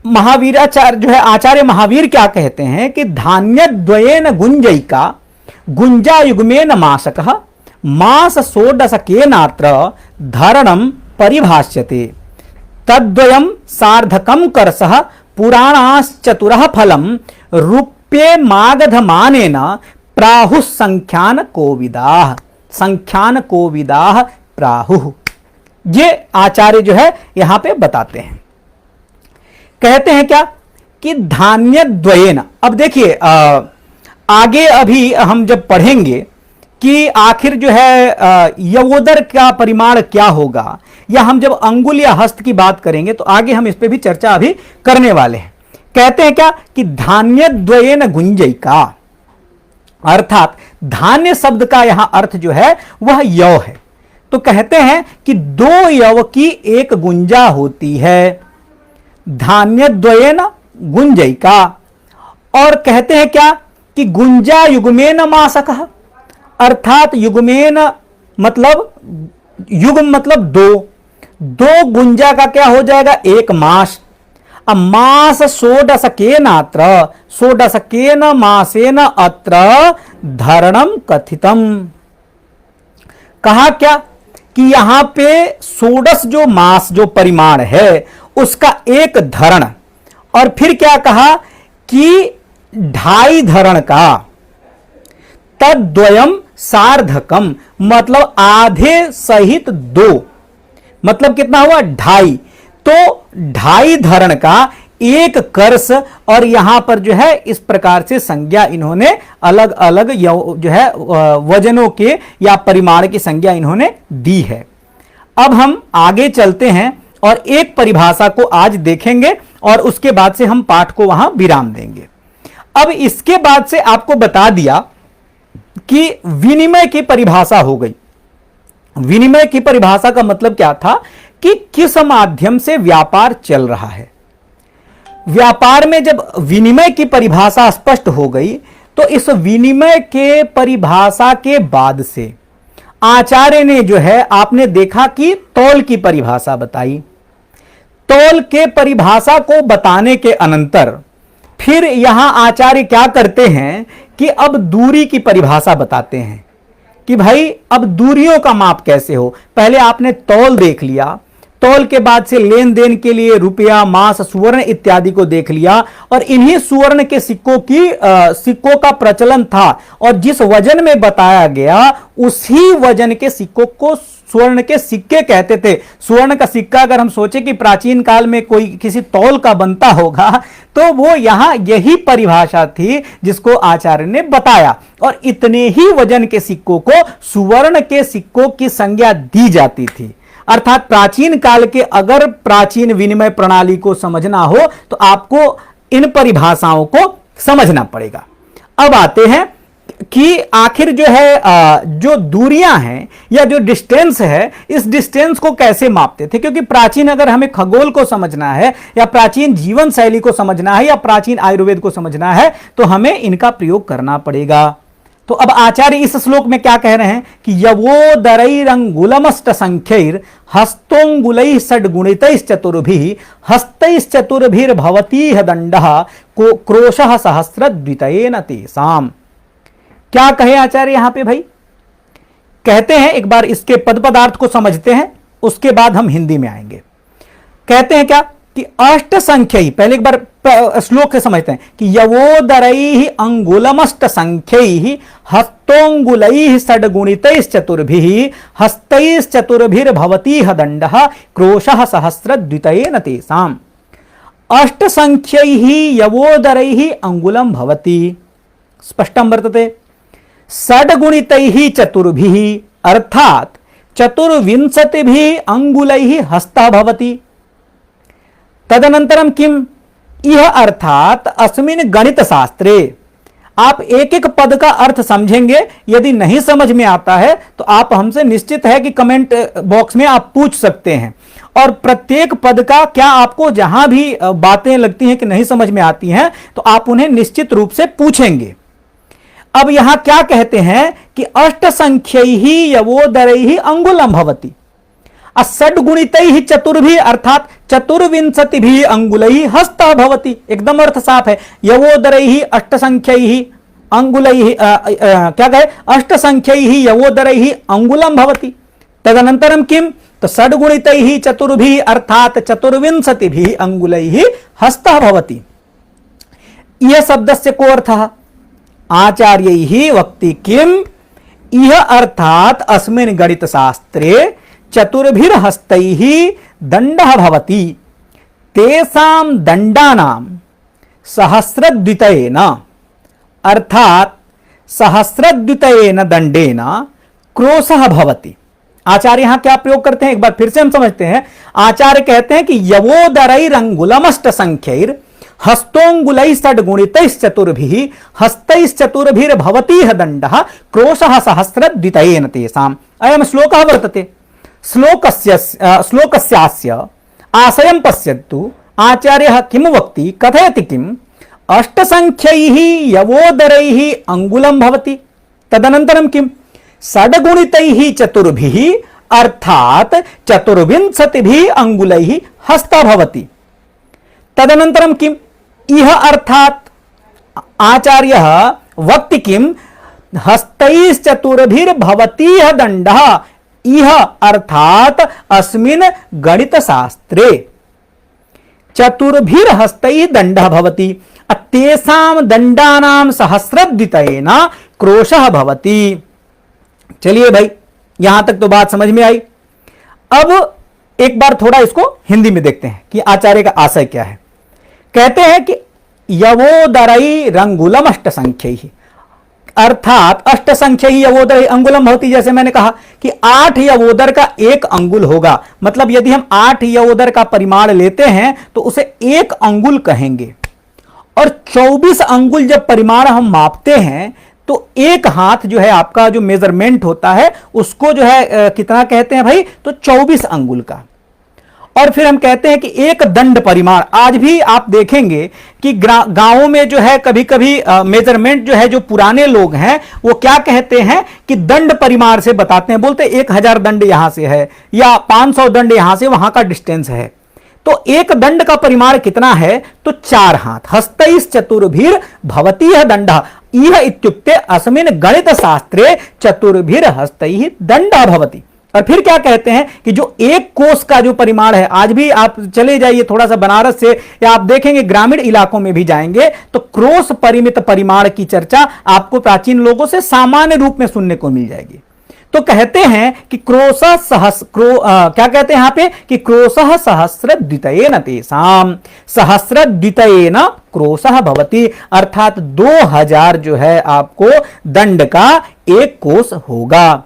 महावीराचार्य जो है आचार्य महावीर क्या कहते हैं कि धान्य द्वयेन गुंजैका गुंजा युग्मेन मासकः मास षोडशकेनात्र धरणम परिभाष्यते तद्वयम् सार्धकं करसः पुराणाश्चतुरः फलम रूप्ये मागधमानेन प्राहुः संख्यान कोविदाः प्राहुः। ये आचार्य जो है यहां पे बताते हैं। कहते हैं क्या कि धान्य द्वयेन। अब देखिए आगे अभी हम जब पढ़ेंगे कि आखिर जो है यवोदर का परिमाण क्या होगा, या हम जब अंगुल या हस्त की बात करेंगे तो आगे हम इस पे भी चर्चा अभी करने वाले हैं। कहते हैं क्या कि धान्य द्वयेन गुंजैका, अर्थात धान्य शब्द का यहां अर्थ जो है वह यव है। तो कहते हैं कि 2 यव की एक गुंजा होती है, धान्य द्वयेन गुंजैका। और कहते हैं क्या कि गुंजा युग्मेन मासकः, अर्थात युग्मेन मतलब युग्म मतलब 2 गुंजा का क्या हो जाएगा? 1 मास। अब मास षोडशकेनात्र षोडशकेन मासेन अत्र धरणम कथितम। कहा क्या कि यहां पे षोडश जो मास जो परिमाण है उसका एक धरण, और फिर क्या कहा कि 2.5 धरण का, तद्वयम सार्धकम, मतलब आधे सहित 2, मतलब कितना हुआ 2.5, तो 2.5 धरण का एक कर्ष, और यहां पर जो है इस प्रकार से संज्ञा इन्होंने अलग अलग जो है वजनों के या परिमाण की संज्ञा इन्होंने दी है। अब हम आगे चलते हैं और एक परिभाषा को आज देखेंगे और उसके बाद से हम पाठ को वहां विराम देंगे। अब इसके बाद से आपको बता दिया कि विनिमय की परिभाषा हो गई। विनिमय की परिभाषा का मतलब क्या था कि किस माध्यम से व्यापार चल रहा है। व्यापार में जब विनिमय की परिभाषा स्पष्ट हो गई तो इस विनिमय के परिभाषा के बाद से आचार्य ने जो है, आपने देखा कि तौल की परिभाषा बताई। तौल के परिभाषा को बताने के अनंतर फिर यहां आचार्य क्या करते हैं कि अब दूरी की परिभाषा बताते हैं कि भाई अब दूरियों का माप कैसे हो। पहले आपने तौल देख लिया, तौल के बाद से लेन देन के लिए रुपया, मास, सुवर्ण इत्यादि को देख लिया, और इन्हीं सुवर्ण के सिक्कों का प्रचलन था, और जिस वजन में बताया गया उसी वजन के सिक्कों को स्वर्ण के सिक्के कहते थे। स्वर्ण का सिक्का अगर हम सोचे कि प्राचीन काल में कोई किसी तौल का बनता होगा तो वो यहां यही परिभाषा थी जिसको आचार्य ने बताया, और इतने ही वजन के सिक्कों को सुवर्ण के सिक्कों की संज्ञा दी जाती थी। अर्थात प्राचीन काल के अगर प्राचीन विनिमय प्रणाली को समझना हो तो आपको इन परिभाषाओं को समझना पड़ेगा। अब आते हैं कि आखिर जो है जो दूरियां हैं या जो डिस्टेंस है, इस डिस्टेंस को कैसे मापते थे, क्योंकि प्राचीन अगर हमें खगोल को समझना है या प्राचीन जीवन शैली को समझना है या प्राचीन आयुर्वेद को समझना है तो हमें इनका प्रयोग करना पड़ेगा। तो अब आचार्य इस श्लोक में क्या कह रहे हैं कि यवोदरैरंगुलमष्ट संख्यैर हस्तोंगुलैः षड्गुणितैश्चतुर्भिः हस्तैश्चतुर्भिर्भवतीह दंडः क्रोशः सहस्रद्वितयेन तेषाम्। क्या कहे आचार्य यहां पे भाई? कहते हैं, एक बार इसके पद पदार्थ को समझते हैं, उसके बाद हम हिंदी में आएंगे। कहते हैं क्या कि अष्ट संख्यई, पहले एक बार श्लोक से समझते हैं कि यवोदरैः अंगुलमष्ट संख्यैः हस्तोंगुलैः षड्गुणितैश्चतुर्भिः हस्तैश्चतुर्भिर्भवतीह दंडः क्रोशः सहस्रद्वितयेन तेषाम्। अष्ट संख्यैः यवोदरैः अंगुलम भवति, स्पष्टं वर्तते। षड्गुणितैः चतुर्भिः अर्थात चतुर्विंशतिभिः अंगुलैः हस्तः भवति। तदनंतरम किम, यह अर्थात अस्मिन् गणित शास्त्रे, आप एक एक पद का अर्थ समझेंगे। यदि नहीं समझ में आता है तो आप हमसे निश्चित है कि कमेंट बॉक्स में आप पूछ सकते हैं, और प्रत्येक पद का क्या आपको जहां भी बातें लगती हैं कि नहीं समझ में आती हैं तो आप उन्हें निश्चित रूप से पूछेंगे। अब यहां क्या कहते हैं कि अष्ट संख्यैः यवोदरैः अंगुलम भवति, षड्गुणितैः चतुर्भिः अर्थात चतुर्विंशतिभिः अंगुलैः हस्तः भवति। एकदम अर्थ साफ है। यवोदरैः अष्ट संख्यैः अंगुलैः क्या कहे, अष्ट संख्यैः यवोदरैः अंगुलम भवति। तदनंतरम किम, तो षड्गुणितैः चतुर्भिः अर्थात चतुर्विंशतिभिः अंगुलैः हस्तः भवति। यह शब्दस्य को अर्थः आचार्यैः वक्ति किम, यह अर्थात अस्मिन् गणित शास्त्रे चतुर्भिर्हस्तैः दंडः भवति, तेषां दंडानां सहस्रद्वितयेन अर्थात सहस्रद्वितयेन दंडेन क्रोशः भवति। आचार्य यहां क्या प्रयोग करते हैं, एक बार फिर से हम समझते हैं। आचार्य कहते हैं कि यवोदरैरंगुलमष्ट संख्यैर हस्तोंगुलैः षड्गुणितैश्चतुर्भिः हस्तैश्चतुर्भिर्भवतीह दंडः क्रोशः सहस्रद्वितयेन तेषाम्। अयं श्लोकः वर्तते। श्लोकस्यास्य आशयं पश्यन्तु। आचार्यः किं वक्ति, कथयति किम्, अष्टसंख्यैः यवोदरैः अंगुलं भवति। तदनन्तरं किम्, षड्गुणितैः चतुर्भिः अर्थात चतुर्विंशतिभिः अंगुलैः हस्तः भवति। तदनंतरम किम, इह अर्थात आचार्य वक्ति किम हस्तैश्चतुर्भिर्भवतीह दंडः, इह अर्थात अस्मिन् गणित शास्त्रे चतुर्भिर्हस्तैः दंडः भवति, तेषां दंडानां सहस्रद्वितयेन क्रोशः भवति। चलिए भाई, यहां तक तो बात समझ में आई। अब एक बार थोड़ा इसको हिंदी में देखते हैं कि आचार्य का आशय क्या है। कहते हैं कि यवोदरई रंगुलम अष्ट संख्यैः, अर्थात अष्ट संख्यैः यवोदरई अंगुलम भवति, जैसे मैंने कहा कि 8 यवोदर का 1 अंगुल होगा। मतलब यदि हम 8 यवोदर का परिमाण लेते हैं तो उसे 1 अंगुल कहेंगे, और 24 अंगुल जब परिमाण हम मापते हैं तो एक हाथ जो है आपका जो मेजरमेंट होता है उसको जो है कितना कहते हैं भाई, तो 24 अंगुल का। और फिर हम कहते हैं कि एक दंड परिमाण, आज भी आप देखेंगे कि गांवों में जो है कभी कभी मेजरमेंट जो है जो पुराने लोग हैं वो क्या कहते हैं कि दंड परिमाण से बताते हैं, बोलते 1000 दंड यहां से है या 500 दंड यहां से वहां का डिस्टेंस है। तो एक दंड का परिमाण कितना है, तो 4 हाथ। हस्तैश्चतुर्भिर भवतीह दंडः, इह इत्युक्ते अस्मिन् गणित शास्त्रे चतुर्भिर्हस्तैः दंडः भवति। और फिर क्या कहते हैं कि जो एक कोस का जो परिमाण है, आज भी आप चले जाइए थोड़ा सा बनारस से या आप देखेंगे ग्रामीण इलाकों में भी जाएंगे तो क्रोस परिमित परिमाण की चर्चा आपको प्राचीन लोगों से सामान्य रूप में सुनने को मिल जाएगी। तो कहते हैं कि क्या कहते हैं यहां पे कि क्रोशः सहस्रद्वितयेन तेषां, सहस्रद्वितयेन क्रोशः भवति, अर्थात 2000 जो है आपको दंड का एक कोस होगा।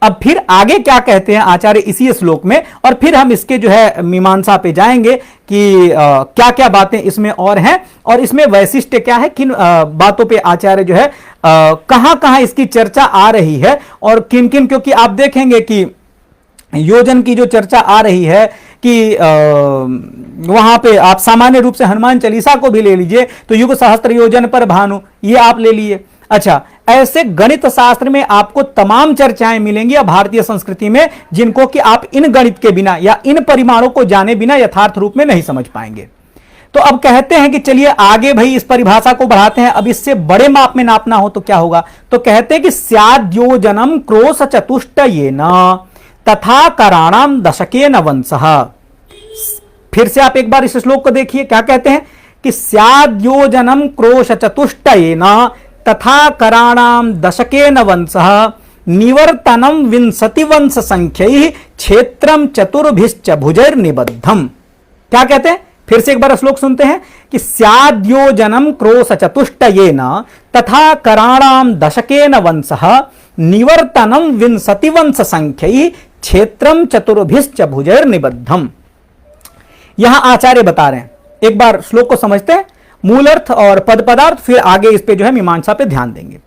अब फिर आगे क्या कहते हैं आचार्य इसी श्लोक में, और फिर हम इसके जो है मीमांसा पे जाएंगे कि क्या क्या बातें इसमें और हैं और इसमें वैशिष्ट्य क्या है, किन बातों पे आचार्य जो है कहां कहां इसकी चर्चा आ रही है और किन किन, क्योंकि आप देखेंगे कि योजन की जो चर्चा आ रही है कि वहां पे आप सामान्य रूप से हनुमान चालीसा को भी ले लीजिए तो युग सहस्त्र योजन पर भानु, ये आप ले लिए। अच्छा, ऐसे गणित शास्त्र में आपको तमाम चर्चाएं मिलेंगी या भारतीय संस्कृति में जिनको कि आप इन गणित के बिना या इन परिमाणों को जाने बिना यथार्थ रूप में नहीं समझ पाएंगे। तो अब कहते हैं कि चलिए आगे भाई इस परिभाषा को बढ़ाते हैं। अब इससे बड़े माप में नापना हो तो क्या होगा, तो कहते हैं कि स्याद्योजनम क्रोश चतुष्टयेन तथा कराणाम दशकेन वंशः। फिर से आप एक बार इस श्लोक को देखिए, क्या कहते हैं कि स्याद्योजनम क्रोश चतुष्टयेन तथा कराणाम दशकेन वंशः निवर्तनम विंशति वंश संख्यैः क्षेत्रम चतुर्भिश्च भुजैर्निबद्धम। क्या कहते हैं, फिर से एक बार श्लोक सुनते हैं कि स्याद्योजनम क्रोश चतुष्टयेन तथा कराणाम दशकेन वंशः निवर्तनम विंशति वंश संख्यैः क्षेत्रम चतुर्भिश्च भुजैर्निबद्धम। यहां आचार्य बता रहे हैं, एक बार श्लोक को समझते हैं, मूल अर्थ और पद पदार्थ, फिर आगे इस पे जो है मीमांसा पे ध्यान देंगे।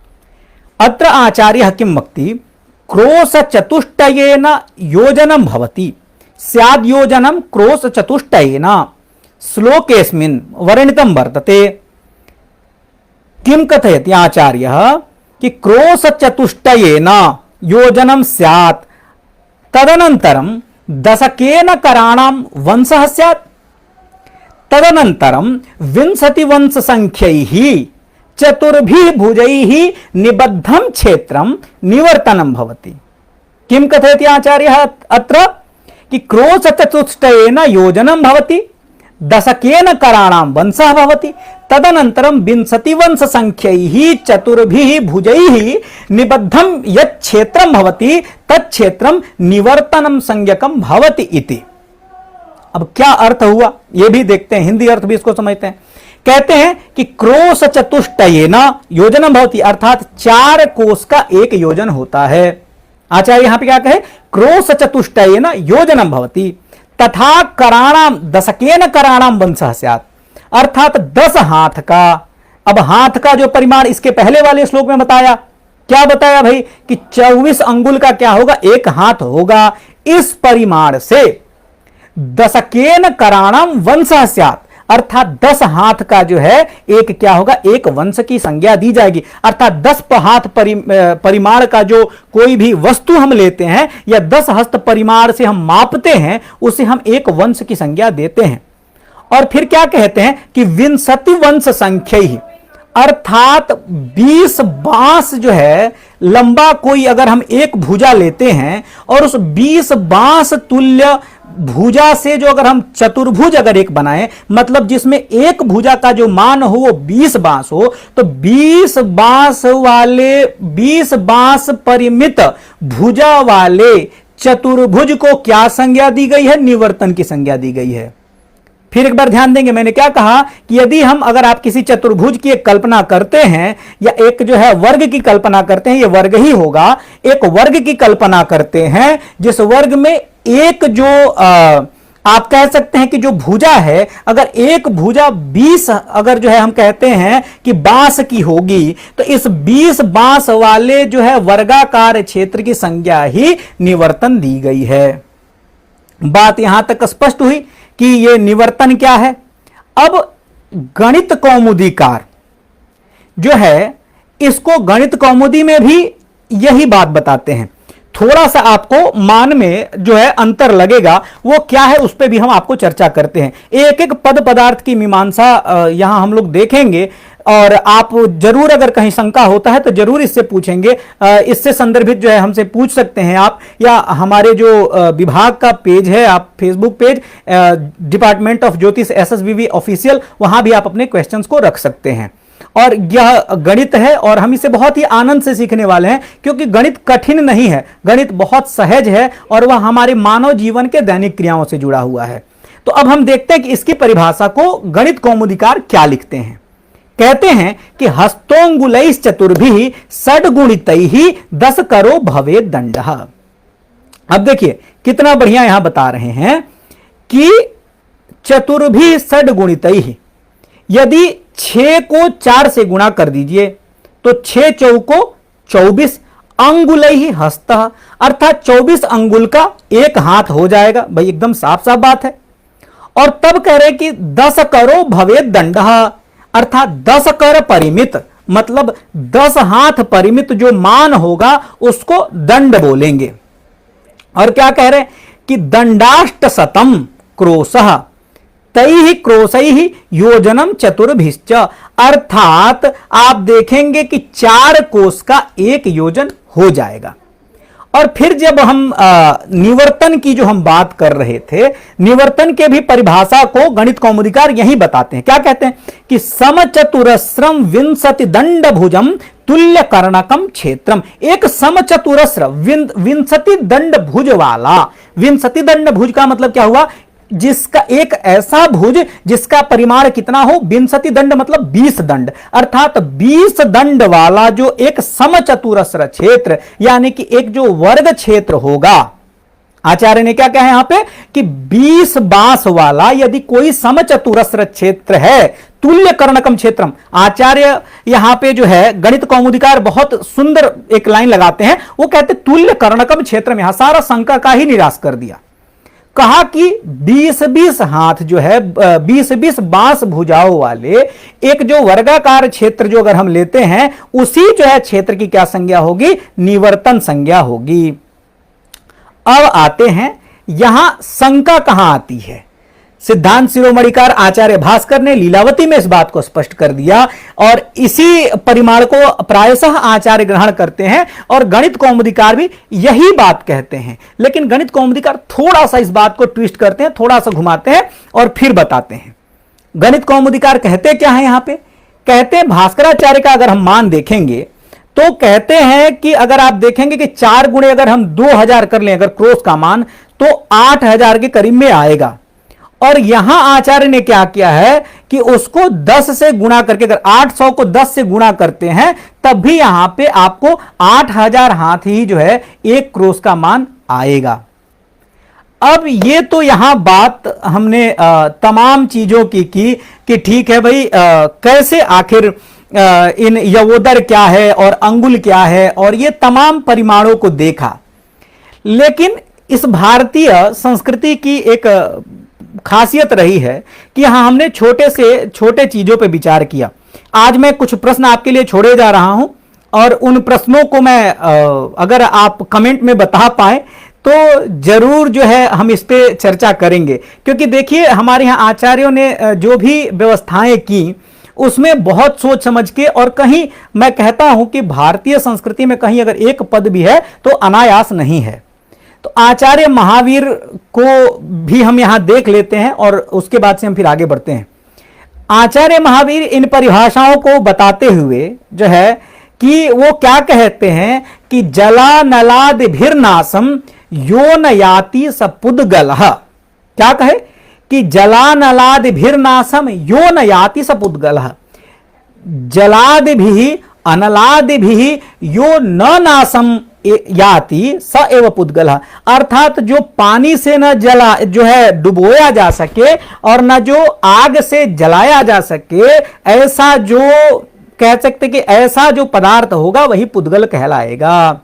अत्र आचार्य किम वक्ति क्रोश चतुष्टयेन योजनम भवति, स्याद् योजनम क्रोश चतुष्टयेन श्लोकेस्मिन् वर्णितं वर्तते। किम कथयति आचार्यः कि क्रोश चतुष्टयेन योजनम स्यात्, तदनन्तरं दशकेन कराणाम वंशः स्यात्, तदनन्तरं विंशति वंश संख्यैः चतुर्भिः भुजैः निबद्धं क्षेत्रं निवर्तनं भवति। किं कथयति आचार्यः अत्र कि क्रोश चतुष्टयेन योजनं भवति, दशकेन कराणां वंशः भवति, तदनन्तरं विंशति वंश संख्यैः चतुर्भिः भुजैः निबद्धं यत् क्षेत्रं भवति तत् क्षेत्रं निवर्तनं संज्ञकं भवति इति। अब क्या अर्थ हुआ यह भी देखते हैं, हिंदी अर्थ भी इसको समझते हैं। कहते हैं कि क्रोश चतुष्टयेन योजनम भवति, अर्थात 4 कोस का एक योजन होता है। आचार्य यहां पे क्या कहे, क्रोश चतुष्टयेन योजनम भवति तथा कराणाम दशकेन कराणाम वंशः स्यात्, अर्थात 10 हाथ का। अब हाथ का जो परिमाण इसके पहले वाले श्लोक में बताया, क्या बताया भाई कि 24 अंगुल का क्या होगा, एक हाथ होगा। इस परिमाण से दशकेन कराणाम वंशः स्यात्, अर्थात 10 हाथ का जो है एक क्या होगा, एक वंश की संज्ञा दी जाएगी। अर्थात 10 हाथ परिमाण का जो कोई भी वस्तु हम लेते हैं या 10 हस्त परिमाण से हम मापते हैं उसे हम एक वंश की संज्ञा देते हैं। और फिर क्या कहते हैं कि विंशति वंश संख्या ही, अर्थात 20 बांस जो है लंबा, कोई अगर हम एक भुजा लेते हैं और उस 20 बांस तुल्य भुजा से जो अगर हम चतुर्भुज अगर एक बनाएं, मतलब जिसमें एक भुजा का जो मान हो वो 20 बांस हो, तो 20 बांस वाले 20 बांस परिमित भुजा वाले चतुर्भुज को क्या संज्ञा दी गई है? निवर्तन की संज्ञा दी गई है। फिर एक बार ध्यान देंगे, मैंने क्या कहा कि यदि हम अगर आप किसी चतुर्भुज की एक कल्पना करते हैं या एक जो है वर्ग की कल्पना करते हैं, ये वर्ग ही होगा, एक वर्ग की कल्पना करते हैं जिस वर्ग में एक जो आप कह सकते हैं कि जो भुजा है, अगर एक भुजा 20 अगर जो है हम कहते हैं कि बांस की होगी, तो इस 20 बांस वाले जो है वर्गाकार क्षेत्र की संज्ञा ही निवर्तन दी गई है। बात यहां तक स्पष्ट हुई कि ये निवर्तन क्या है। अब गणित कौमुदीकार जो है, इसको गणित कौमुदी में भी यही बात बताते हैं। थोड़ा सा आपको मान में जो है अंतर लगेगा, वो क्या है उस पर भी हम आपको चर्चा करते हैं। एक एक पद पदार्थ की मीमांसा यहां हम लोग देखेंगे, और आप जरूर अगर कहीं शंका होता है तो जरूर इससे पूछेंगे, इससे संदर्भित जो है हमसे पूछ सकते हैं आप, या हमारे जो विभाग का पेज है, आप फेसबुक पेज डिपार्टमेंट ऑफ ज्योतिष SSBV ऑफिशियल, वहां भी आप अपने क्वेश्चंस को रख सकते हैं। और यह गणित है और हम इसे बहुत ही आनंद से सीखने वाले हैं, क्योंकि गणित कठिन नहीं है, गणित बहुत सहज है और वह हमारे मानव जीवन के दैनिक क्रियाओं से जुड़ा हुआ है। तो अब हम देखते हैं कि इसकी परिभाषा को गणित कौमुदीकार क्या लिखते हैं। कहते हैं कि हस्तोंगुलैश्च चतुर्भिः षड्गुणितैः 10 करो भवे दंडः। अब देखिए कितना बढ़िया यहां बता रहे हैं कि चतुर्भिः षड्गुणितैः, यदि 6 को 4 से गुणा कर दीजिए तो 6 चौको 24, अंगुलैः हस्तः, अर्थात 24 अंगुल का एक हाथ हो जाएगा। भाई एकदम साफ साफ बात है। और तब कह रहे कि 10 करो भवे दंडः, अर्थात 10 कर परिमित, मतलब 10 हाथ परिमित जो मान होगा उसको दंड बोलेंगे। और क्या कह रहे कि दंडाष्ट शतम क्रोशः तैहि क्रोशैहि योजनम चतुर्भिश्च, अर्थात आप देखेंगे कि 4 कोष का एक योजन हो जाएगा। और फिर जब हम निवर्तन की जो हम बात कर रहे थे, निवर्तन के भी परिभाषा को गणित कौमुदीकार यही बताते हैं। क्या कहते हैं कि समचतुरस्रम विंशति दंड भुजम तुल्य कर्णकम क्षेत्रम, एक समचतुरस्र 20 दंड भुज वाला, 20 दंड भुज का मतलब क्या हुआ, जिसका एक ऐसा भुज जिसका परिमाण कितना हो, 20 दंड मतलब 20 दंड, अर्थात 20 दंड वाला जो एक समचतुरस्र क्षेत्र, यानी कि एक जो वर्ग क्षेत्र होगा। आचार्य ने क्या कहा यहां पे कि 20 बांस वाला यदि कोई समचतुरस्र क्षेत्र है, तुल्य कर्णकम क्षेत्रम। आचार्य यहां पे जो है गणित कौमुदीकार बहुत सुंदर एक लाइन लगाते हैं, वो कहते तुल्य कर्णकम क्षेत्रम, यहां सारा शंका का ही निराश कर दिया। कहा कि 20-20 हाथ जो है, 20-20 बांस भुजाओं वाले एक जो वर्गाकार क्षेत्र जो अगर हम लेते हैं, उसी जो है क्षेत्र की क्या संज्ञा होगी, निवर्तन संज्ञा होगी। अब आते हैं यहां शंका कहां आती है। सिद्धांत शिरोमणिकार आचार्य भास्कर ने लीलावती में इस बात को स्पष्ट कर दिया, और इसी परिमाण को प्रायशः आचार्य ग्रहण करते हैं और गणित कौमुदीकार भी यही बात कहते हैं। लेकिन गणित कौमुदीकार थोड़ा सा इस बात को ट्विस्ट करते हैं, थोड़ा सा घुमाते हैं और फिर बताते हैं। गणित कौमुदीकार कहते क्या है यहां पे, कहते हैं भास्कराचार्य का अगर हम मान देखेंगे तो कहते हैं कि अगर आप देखेंगे कि 4 गुणे अगर हम 2000 कर लें अगर क्रोस का मान, तो 8000 के करीब में आएगा। और यहां आचार्य ने क्या किया है कि उसको 10 से गुणा करके, अगर 800 को 10 से गुणा करते हैं तब भी यहां पे आपको 8000 हाथ ही जो है एक क्रोस का मान आएगा। अब ये तो यहां बात हमने तमाम चीजों की कि ठीक है भाई, कैसे आखिर इन यवोदर क्या है और अंगुल क्या है, और ये तमाम परिमाणों को देखा। लेकिन इस भारतीय संस्कृति की एक खासियत रही है कि यहां हमने छोटे से छोटे चीजों पर विचार किया। आज मैं कुछ प्रश्न आपके लिए छोड़े जा रहा हूं, और उन प्रश्नों को मैं अगर आप कमेंट में बता पाए तो जरूर जो है हम इस पे चर्चा करेंगे, क्योंकि देखिए हमारे यहाँ आचार्यों ने जो भी व्यवस्थाएं की उसमें बहुत सोच समझ के, और कहीं मैं कहता हूं कि भारतीय संस्कृति में कहीं अगर एक पद भी है तो अनायास नहीं है। तो आचार्य महावीर को भी हम यहां देख लेते हैं और उसके बाद से हम फिर आगे बढ़ते हैं। आचार्य महावीर इन परिभाषाओं को बताते हुए जो है कि वो क्या कहते हैं कि जला नलाद भिर्नासम यो न याति सपुद्गलः। क्या कहे कि जला नलाद भिर्नासम यो न याति सपुद्गलः, जलाद भी अनलाद भी यो न नासम याति स एव पुद्गलः। अर्थात जो पानी से न जला जो है डुबोया जा सके और न जो आग से जलाया जा सके, ऐसा जो कह सकते कि ऐसा जो पदार्थ होगा वही पुद्गल कहलाएगा।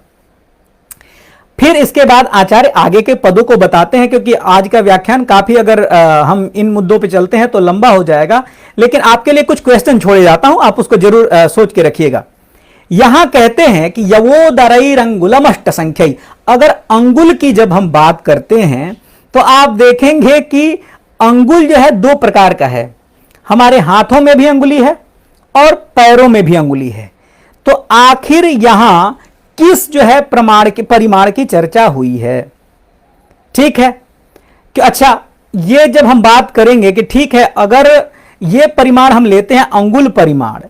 फिर इसके बाद आचार्य आगे के पदों को बताते हैं, क्योंकि आज का व्याख्यान काफी अगर हम इन मुद्दों पे चलते हैं तो लंबा हो जाएगा, लेकिन आपके लिए कुछ क्वेश्चन छोड़े जाता हूं, आप उसको जरूर सोच के रखिएगा। यहां कहते हैं कि यवोदरैरंगुलमष्ट संख्यई, अगर अंगुल की जब हम बात करते हैं तो आप देखेंगे कि अंगुल जो है दो प्रकार का है, हमारे हाथों में भी अंगुली है और पैरों में भी अंगुली है। तो आखिर यहां किस जो है परिमाण की चर्चा हुई है? ठीक है कि अच्छा, ये जब हम बात करेंगे कि ठीक है अगर ये परिमाण हम लेते हैं अंगुल परिमाण,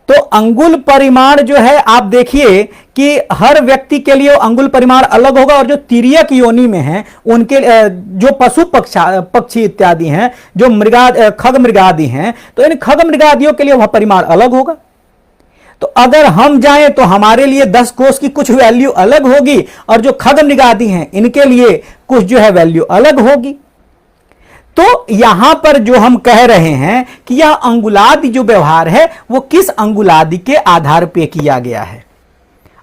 तो अंगुल परिमाण जो है आप देखिए कि हर व्यक्ति के लिए अंगुल परिमाण अलग होगा, और जो तिर्यक योनि में हैं उनके जो पशु पक्षी इत्यादि हैं, जो खग मृगादि हैं, तो इन खग मृगादियों के लिए वह परिमाण अलग होगा। तो अगर हम जाएं तो हमारे लिए 10 कोष की कुछ वैल्यू अलग होगी, और जो खग मृगादि हैं इनके लिए कुछ जो है वैल्यू अलग होगी। तो यहां पर जो हम कह रहे हैं कि यह अंगुलादि जो व्यवहार है वो किस अंगुलादि के आधार पे किया गया है।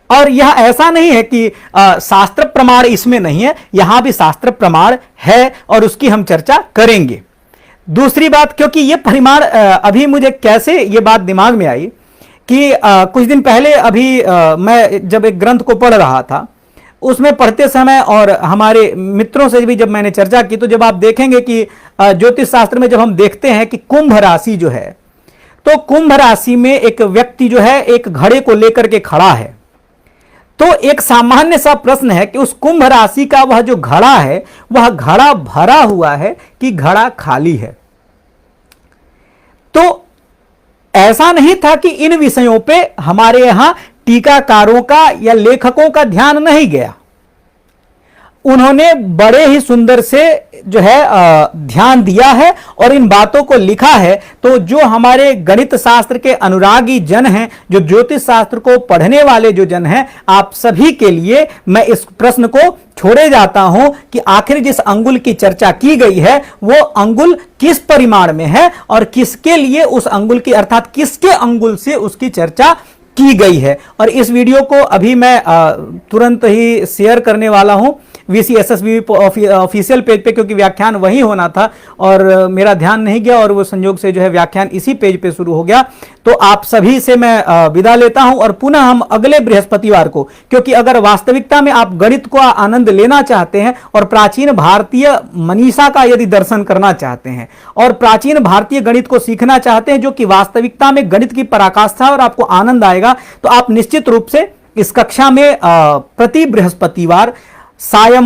और यह ऐसा नहीं है कि शास्त्र प्रमाण इसमें नहीं है, यहां भी शास्त्र प्रमाण है और उसकी हम चर्चा करेंगे। दूसरी बात, क्योंकि ये परिमाण अभी मुझे कैसे ये बात दिमाग में आई कि कुछ दिन पहले अभी मैं जब एक ग्रंथ को पढ़ रहा था, उसमें पढ़ते समय और हमारे मित्रों से भी जब मैंने चर्चा की, तो जब आप देखेंगे कि ज्योतिष शास्त्र में जब हम देखते हैं कि कुंभ राशि जो है, तो कुंभ राशि में एक व्यक्ति जो है एक घड़े को लेकर के खड़ा है। तो एक सामान्य सा प्रश्न है कि उस कुंभ राशि का वह जो घड़ा है, वह घड़ा भरा हुआ है कि घड़ा खाली है। तो ऐसा नहीं था कि इन विषयों पे हमारे यहां टीकाकारों का या लेखकों का ध्यान नहीं गया, उन्होंने बड़े ही सुंदर से जो है ध्यान दिया है और इन बातों को लिखा है। तो जो हमारे गणित शास्त्र के अनुरागी जन हैं, जो ज्योतिष शास्त्र को पढ़ने वाले जो जन हैं, आप सभी के लिए मैं इस प्रश्न को छोड़े जाता हूं कि आखिर जिस अंगुल की चर्चा की गई है वो अंगुल किस परिमाण में है और किसके लिए उस अंगुल की, अर्थात किसके अंगुल से उसकी चर्चा की गई है। और इस वीडियो को अभी मैं तुरंत ही शेयर करने वाला हूं VCSSB ऑफिशियल पेज पे, क्योंकि व्याख्यान वहीं होना था और मेरा ध्यान नहीं गया और वो संयोग से जो है व्याख्यान इसी पेज पे शुरू हो गया। तो आप सभी से मैं विदा लेता हूं और पुनः हम अगले बृहस्पतिवार को, क्योंकि अगर वास्तविकता में आप गणित को आनंद लेना चाहते हैं और प्राचीन भारतीय मनीषा का यदि दर्शन करना चाहते हैं और प्राचीन भारतीय गणित को सीखना चाहते हैं, जो कि वास्तविकता में गणित की पराकाष्ठा और आपको आनंद आएगा, तो आप निश्चित रूप से इस कक्षा में प्रति बृहस्पतिवार सायं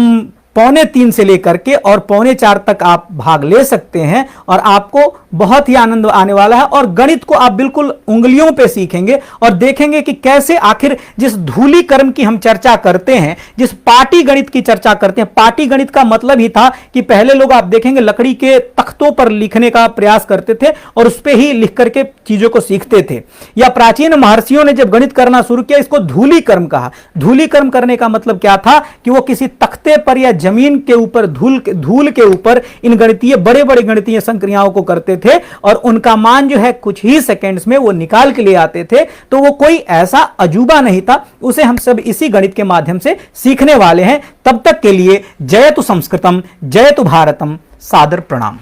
2:45 से लेकर के और 3:45 तक आप भाग ले सकते हैं और आपको बहुत ही आनंद आने वाला है। और गणित को आप बिल्कुल उंगलियों पे सीखेंगे और देखेंगे कि कैसे आखिर जिस धूली कर्म की हम चर्चा करते हैं, जिस पाटी गणित की चर्चा करते हैं, पाटी गणित का मतलब ही था कि पहले लोग आप देखेंगे लकड़ी के तख्तों पर लिखने का प्रयास करते थे और उस पर ही लिख करके चीजों को सीखते थे। या प्राचीन महर्षियों ने जब गणित करना शुरू किया, इसको धूली कर्म कहा। धूली कर्म करने का मतलब क्या था कि वो किसी तख्ते पर या जमीन के ऊपर धूल के ऊपर इन गणितीय बड़े बड़े गणितीय संक्रियाओं को करते थे और उनका मान जो है कुछ ही सेकंड्स में वो निकाल के ले आते थे। तो वो कोई ऐसा अजूबा नहीं था, उसे हम सब इसी गणित के माध्यम से सीखने वाले हैं। तब तक के लिए जयतु संस्कृतम, जयतु भारतम, सादर प्रणाम।